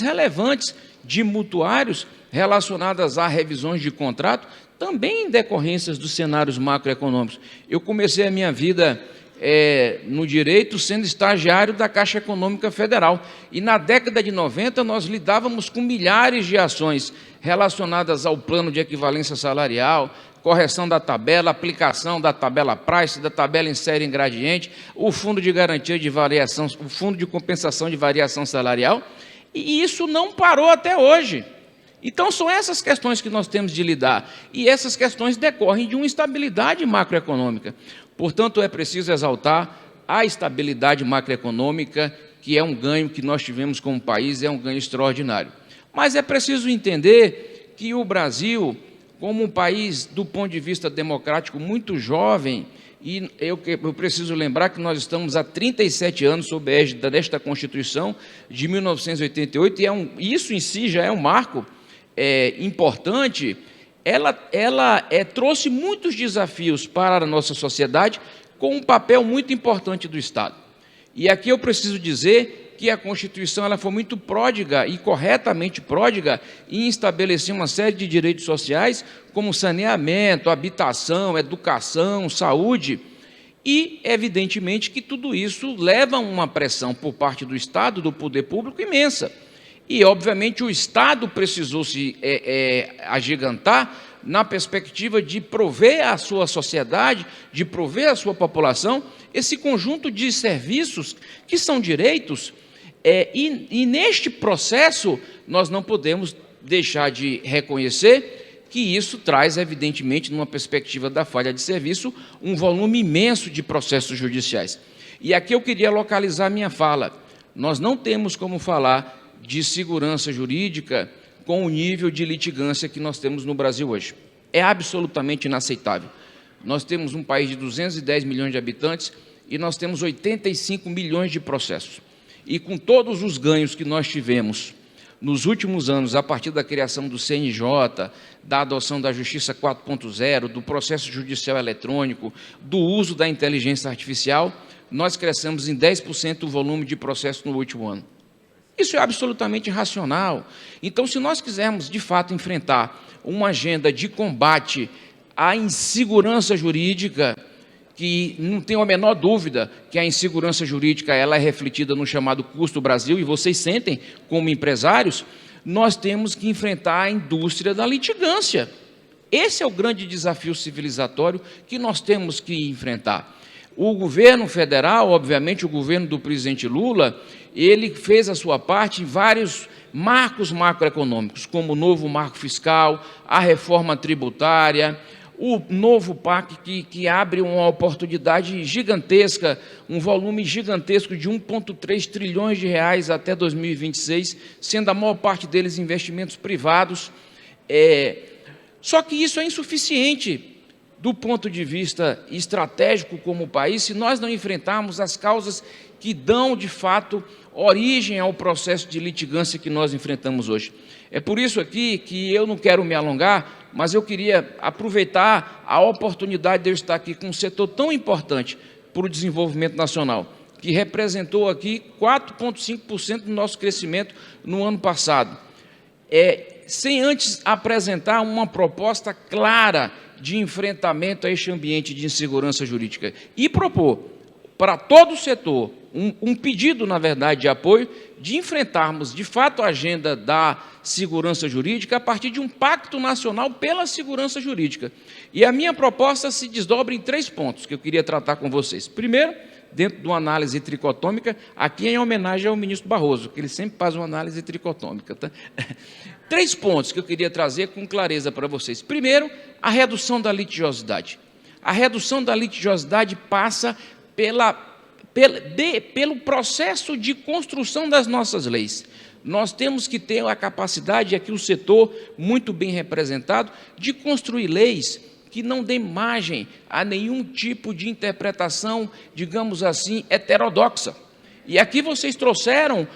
relevantes de mutuários relacionadas a revisões de contrato, também em decorrências dos cenários macroeconômicos. Eu comecei a minha vida no direito sendo estagiário da Caixa Econômica Federal. E na década de 90 nós lidávamos com milhares de ações relacionadas ao plano de equivalência salarial, correção da tabela, aplicação da tabela price, da tabela insere ingrediente, o fundo de garantia de variação, o fundo de compensação de variação salarial, e isso não parou até hoje. Então, são essas questões que nós temos de lidar, e essas questões decorrem de uma instabilidade macroeconômica. Portanto, é preciso exaltar a estabilidade macroeconômica, que é um ganho que nós tivemos como país, é um ganho extraordinário. Mas é preciso entender que o Brasil, como um país do ponto de vista democrático muito jovem, e eu preciso lembrar que nós estamos há 37 anos sob a égide desta Constituição de 1988, e isso em si já é um marco importante. Ela trouxe muitos desafios para a nossa sociedade com um papel muito importante do Estado. E aqui eu preciso dizer que a Constituição ela foi muito pródiga e corretamente pródiga em estabelecer uma série de direitos sociais, como saneamento, habitação, educação, saúde, e, evidentemente, que tudo isso leva a uma pressão por parte do Estado, do poder público, imensa. E, obviamente, o Estado precisou se agigantar na perspectiva de prover à sua sociedade, de prover à sua população, esse conjunto de serviços que são direitos, e neste processo nós não podemos deixar de reconhecer que isso traz, evidentemente, numa perspectiva da falha de serviço, um volume imenso de processos judiciais. E aqui eu queria localizar minha fala. Nós não temos como falar de segurança jurídica com o nível de litigância que nós temos no Brasil hoje. É absolutamente inaceitável. Nós temos um país de 210 milhões de habitantes e nós temos 85 milhões de processos. E com todos os ganhos que nós tivemos nos últimos anos, a partir da criação do CNJ, da adoção da Justiça 4.0, do processo judicial eletrônico, do uso da inteligência artificial, nós crescemos em 10% o volume de processos no último ano. Isso é absolutamente irracional. Então, se nós quisermos, de fato, enfrentar uma agenda de combate à insegurança jurídica, que não tenho a menor dúvida que a insegurança jurídica ela é refletida no chamado custo Brasil, e vocês sentem, como empresários, nós temos que enfrentar a indústria da litigância. Esse é o grande desafio civilizatório que nós temos que enfrentar. O governo federal, obviamente, o governo do presidente Lula, ele fez a sua parte em vários marcos macroeconômicos, como o novo marco fiscal, a reforma tributária, o novo PAC, que abre uma oportunidade gigantesca, um volume gigantesco de 1,3 trilhões de reais até 2026, sendo a maior parte deles investimentos privados. Só que isso é insuficiente do ponto de vista estratégico como país, se nós não enfrentarmos as causas que dão, de fato, origem ao processo de litigância que nós enfrentamos hoje. É por isso aqui que eu não quero me alongar, mas eu queria aproveitar a oportunidade de eu estar aqui com um setor tão importante para o desenvolvimento nacional, que representou aqui 4,5% do nosso crescimento no ano passado, sem antes apresentar uma proposta clara de enfrentamento a este ambiente de insegurança jurídica e propor para todo o setor um pedido, na verdade, de apoio, de enfrentarmos, de fato, a agenda da segurança jurídica a partir de um pacto nacional pela segurança jurídica. E a minha proposta se desdobra em 3 pontos que eu queria tratar com vocês. Primeiro, dentro de uma análise tricotômica, aqui em homenagem ao ministro Barroso, que ele sempre faz uma análise tricotômica. Tá? 3 pontos que eu queria trazer com clareza para vocês. Primeiro, a redução da litigiosidade. A redução da litigiosidade passa pelo processo de construção das nossas leis. Nós temos que ter a capacidade, aqui o setor muito bem representado, de construir leis que não dê margem a nenhum tipo de interpretação, digamos assim, heterodoxa. E aqui vocês trouxeram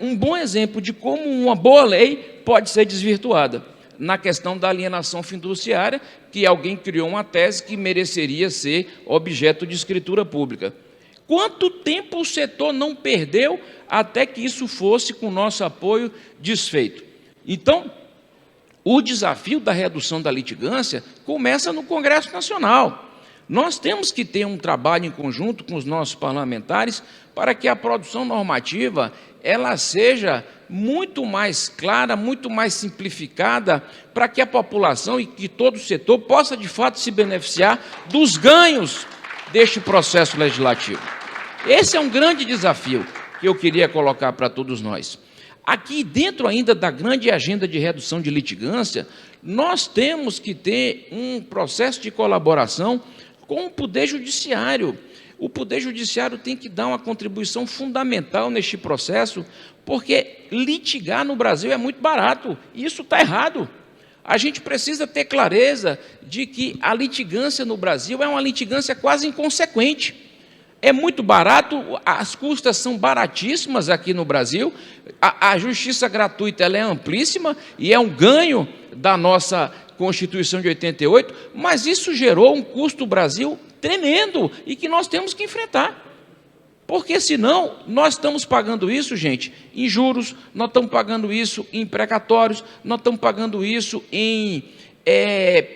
um bom exemplo de como uma boa lei pode ser desvirtuada, na questão da alienação fiduciária, que alguém criou uma tese que mereceria ser objeto de escritura pública. Quanto tempo o setor não perdeu até que isso fosse, com nosso apoio, desfeito? Então, o desafio da redução da litigância começa no Congresso Nacional. Nós temos que ter um trabalho em conjunto com os nossos parlamentares para que a produção normativa ela seja muito mais clara, muito mais simplificada, para que a população e que todo o setor possa, de fato, se beneficiar dos ganhos deste processo legislativo. Esse é um grande desafio que eu queria colocar para todos nós. Aqui, dentro ainda da grande agenda de redução de litigância, nós temos que ter um processo de colaboração com o Poder Judiciário. O Poder Judiciário tem que dar uma contribuição fundamental neste processo, porque litigar no Brasil é muito barato, e isso está errado. A gente precisa ter clareza de que a litigância no Brasil é uma litigância quase inconsequente. É muito barato, as custas são baratíssimas aqui no Brasil, a justiça gratuita ela é amplíssima e é um ganho da nossa Constituição de 88, mas isso gerou um custo Brasil tremendo e que nós temos que enfrentar. Porque senão nós estamos pagando isso, gente, em juros, nós estamos pagando isso em precatórios, nós estamos pagando isso em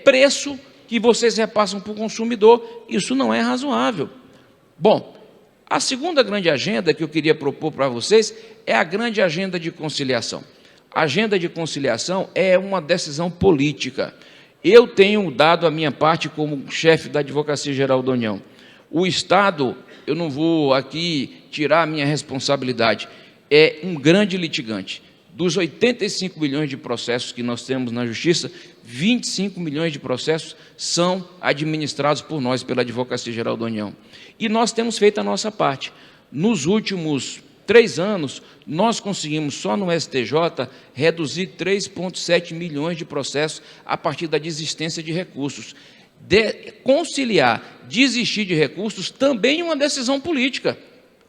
preço que vocês repassam para o consumidor. Isso não é razoável. Bom, a segunda grande agenda que eu queria propor para vocês é a grande agenda de conciliação. A agenda de conciliação é uma decisão política. Eu tenho dado a minha parte como chefe da Advocacia Geral da União. O Estado, eu não vou aqui tirar a minha responsabilidade, é um grande litigante. Dos 85 milhões de processos que nós temos na Justiça, 25 milhões de processos são administrados por nós, pela Advocacia Geral da União. E nós temos feito a nossa parte. Nos últimos 3 anos, nós conseguimos, só no STJ, reduzir 3,7 milhões de processos a partir da desistência de recursos. Conciliar, desistir de recursos, também é uma decisão política.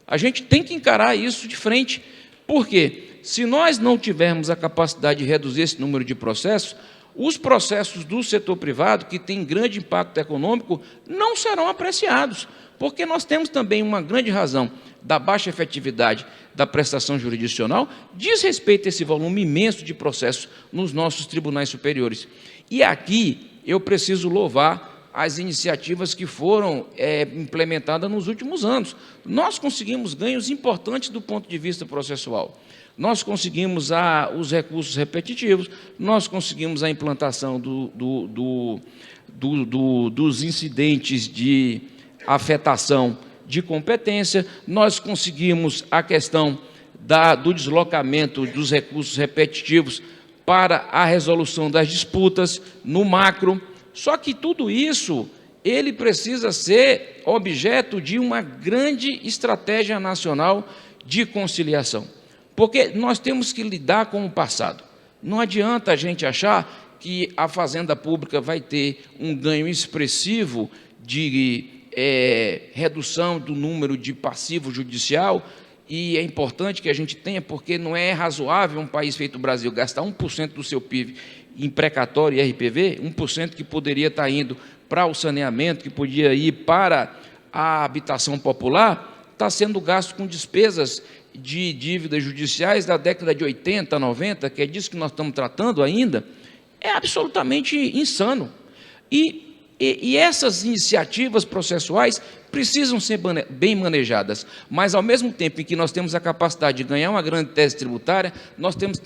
A gente tem que encarar isso de frente. Por quê? Se nós não tivermos a capacidade de reduzir esse número de processos, os processos do setor privado, que tem grande impacto econômico, não serão apreciados, porque nós temos também uma grande razão da baixa efetividade da prestação jurisdicional, diz respeito a esse volume imenso de processos nos nossos tribunais superiores. E aqui eu preciso louvar as iniciativas que foram implementadas nos últimos anos. Nós conseguimos ganhos importantes do ponto de vista processual. Nós conseguimos os recursos repetitivos, nós conseguimos a implantação dos incidentes de afetação de competência, nós conseguimos a questão do deslocamento dos recursos repetitivos para a resolução das disputas no macro. Só que tudo isso, ele precisa ser objeto de uma grande estratégia nacional de conciliação. Porque nós temos que lidar com o passado. Não adianta a gente achar que a Fazenda Pública vai ter um ganho expressivo de redução do número de passivo judicial, e é importante que a gente tenha, porque não é razoável um país feito o Brasil gastar 1% do seu PIB em precatório e RPV, 1% que poderia estar indo para o saneamento, que podia ir para a habitação popular, está sendo gasto com despesas de dívidas judiciais da década de 80, 90, que é disso que nós estamos tratando ainda, é absolutamente insano. E essas iniciativas processuais precisam ser bem manejadas, mas, ao mesmo tempo em que nós temos a capacidade de ganhar uma grande tese tributária, nós temos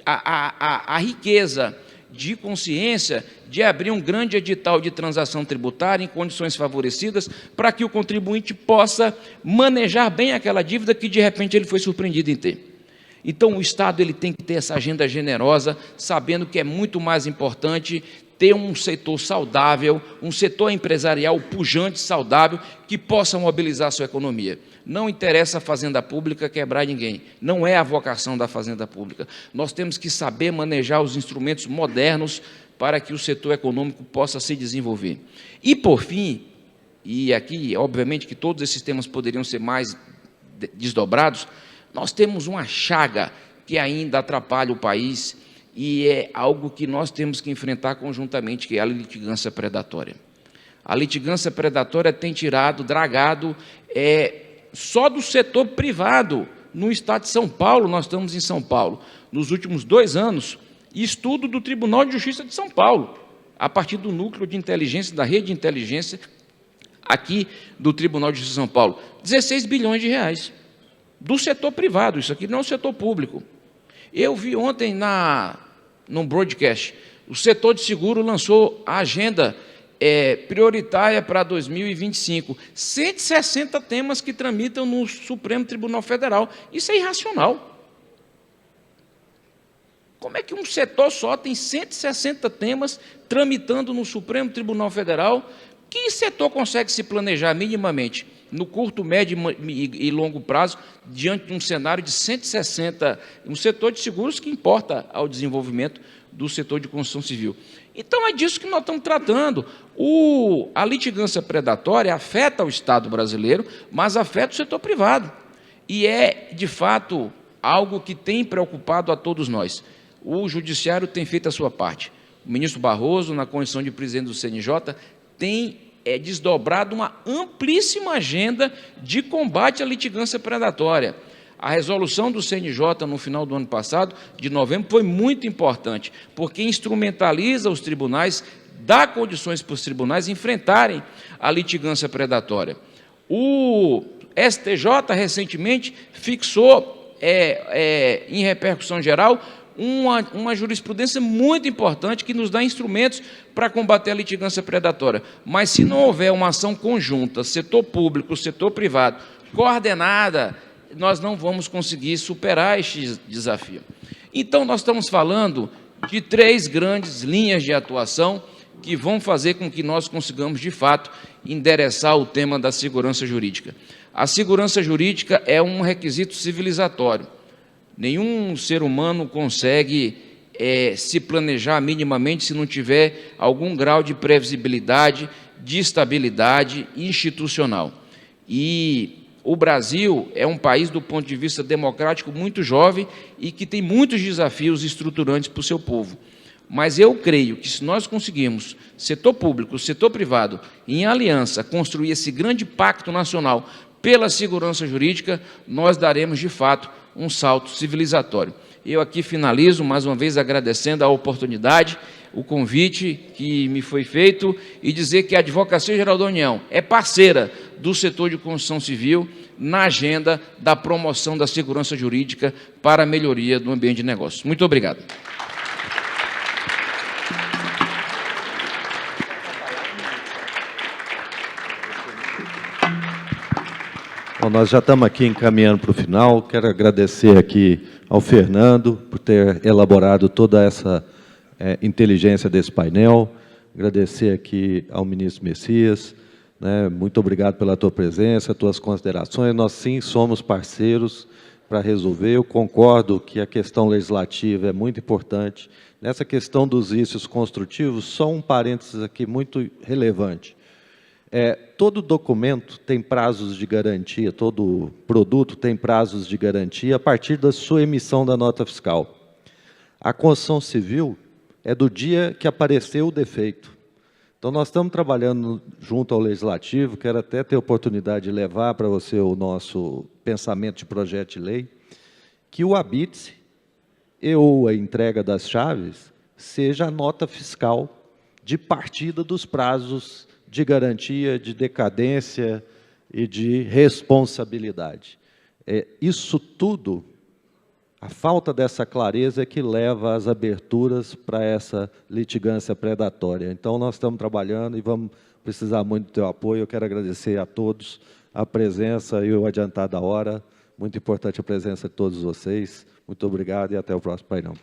a riqueza de consciência de abrir um grande edital de transação tributária em condições favorecidas para que o contribuinte possa manejar bem aquela dívida que, de repente, ele foi surpreendido em ter. Então, o Estado ele tem que ter essa agenda generosa, sabendo que é muito mais importante ter um setor saudável, um setor empresarial pujante, saudável, que possa mobilizar a sua economia. Não interessa a Fazenda Pública quebrar ninguém, não é a vocação da Fazenda Pública. Nós temos que saber manejar os instrumentos modernos para que o setor econômico possa se desenvolver. E, por fim, e aqui, obviamente, que todos esses temas poderiam ser mais desdobrados, nós temos uma chaga que ainda atrapalha o país, e é algo que nós temos que enfrentar conjuntamente, que é a litigância predatória. A litigância predatória tem dragado só do setor privado. No estado de São Paulo, nós estamos em São Paulo, nos últimos 2 anos, estudo do Tribunal de Justiça de São Paulo, a partir do núcleo de inteligência, da rede de inteligência, aqui do Tribunal de Justiça de São Paulo, 16 bilhões de reais, do setor privado, isso aqui não é o setor público. Eu vi ontem num broadcast, o setor de seguro lançou a agenda prioritária para 2025, 160 temas que tramitam no Supremo Tribunal Federal. Isso é irracional. Como é que um setor só tem 160 temas tramitando no Supremo Tribunal Federal? Que setor consegue se planejar minimamente, no curto, médio e longo prazo, diante de um cenário de 160, um setor de seguros que importa ao desenvolvimento do setor de construção civil? Então, é disso que nós estamos tratando. A litigância predatória afeta o Estado brasileiro, mas afeta o setor privado. E é, de fato, algo que tem preocupado a todos nós. O Judiciário tem feito a sua parte. O ministro Barroso, na condição de presidente do CNJ, tem desdobrado uma amplíssima agenda de combate à litigância predatória. A resolução do CNJ no final do ano passado, de novembro, foi muito importante, porque instrumentaliza os tribunais, dá condições para os tribunais enfrentarem a litigância predatória. O STJ, recentemente, fixou, em repercussão geral, uma jurisprudência muito importante que nos dá instrumentos para combater a litigância predatória. Mas, se não houver uma ação conjunta, setor público, setor privado, coordenada, nós não vamos conseguir superar este desafio. Então, nós estamos falando de 3 grandes linhas de atuação que vão fazer com que nós consigamos, de fato, endereçar o tema da segurança jurídica. A segurança jurídica é um requisito civilizatório. Nenhum ser humano consegue se planejar minimamente se não tiver algum grau de previsibilidade, de estabilidade institucional. E o Brasil é um país, do ponto de vista democrático, muito jovem e que tem muitos desafios estruturantes para o seu povo. Mas eu creio que, se nós conseguirmos, setor público, setor privado, em aliança, construir esse grande pacto nacional pela segurança jurídica, nós daremos, de fato, um salto civilizatório. Eu aqui finalizo, mais uma vez, agradecendo a oportunidade, o convite que me foi feito e dizer que a Advocacia Geral da União é parceira do setor de construção civil na agenda da promoção da segurança jurídica para a melhoria do ambiente de negócios. Muito obrigado. Bom, nós já estamos aqui encaminhando para o final. Quero agradecer aqui ao Fernando por ter elaborado toda essa inteligência desse painel. Agradecer aqui ao ministro Messias. Né, muito obrigado pela tua presença, tuas considerações. Nós, sim, somos parceiros para resolver. Eu concordo que a questão legislativa é muito importante. Nessa questão dos vícios construtivos, só um parênteses aqui muito relevante. Todo documento tem prazos de garantia, todo produto tem prazos de garantia a partir da sua emissão da nota fiscal. A construção civil é do dia que apareceu o defeito. Então, nós estamos trabalhando junto ao Legislativo, quero até ter a oportunidade de levar para você o nosso pensamento de projeto de lei, que o habite ou a entrega das chaves seja a nota fiscal de partida dos prazos de garantia, de decadência e de responsabilidade. Isso tudo, a falta dessa clareza é que leva às aberturas para essa litigância predatória. Então, nós estamos trabalhando e vamos precisar muito do teu apoio. Eu quero agradecer a todos a presença e o adiantar da hora. Muito importante a presença de todos vocês. Muito obrigado e até o próximo painel.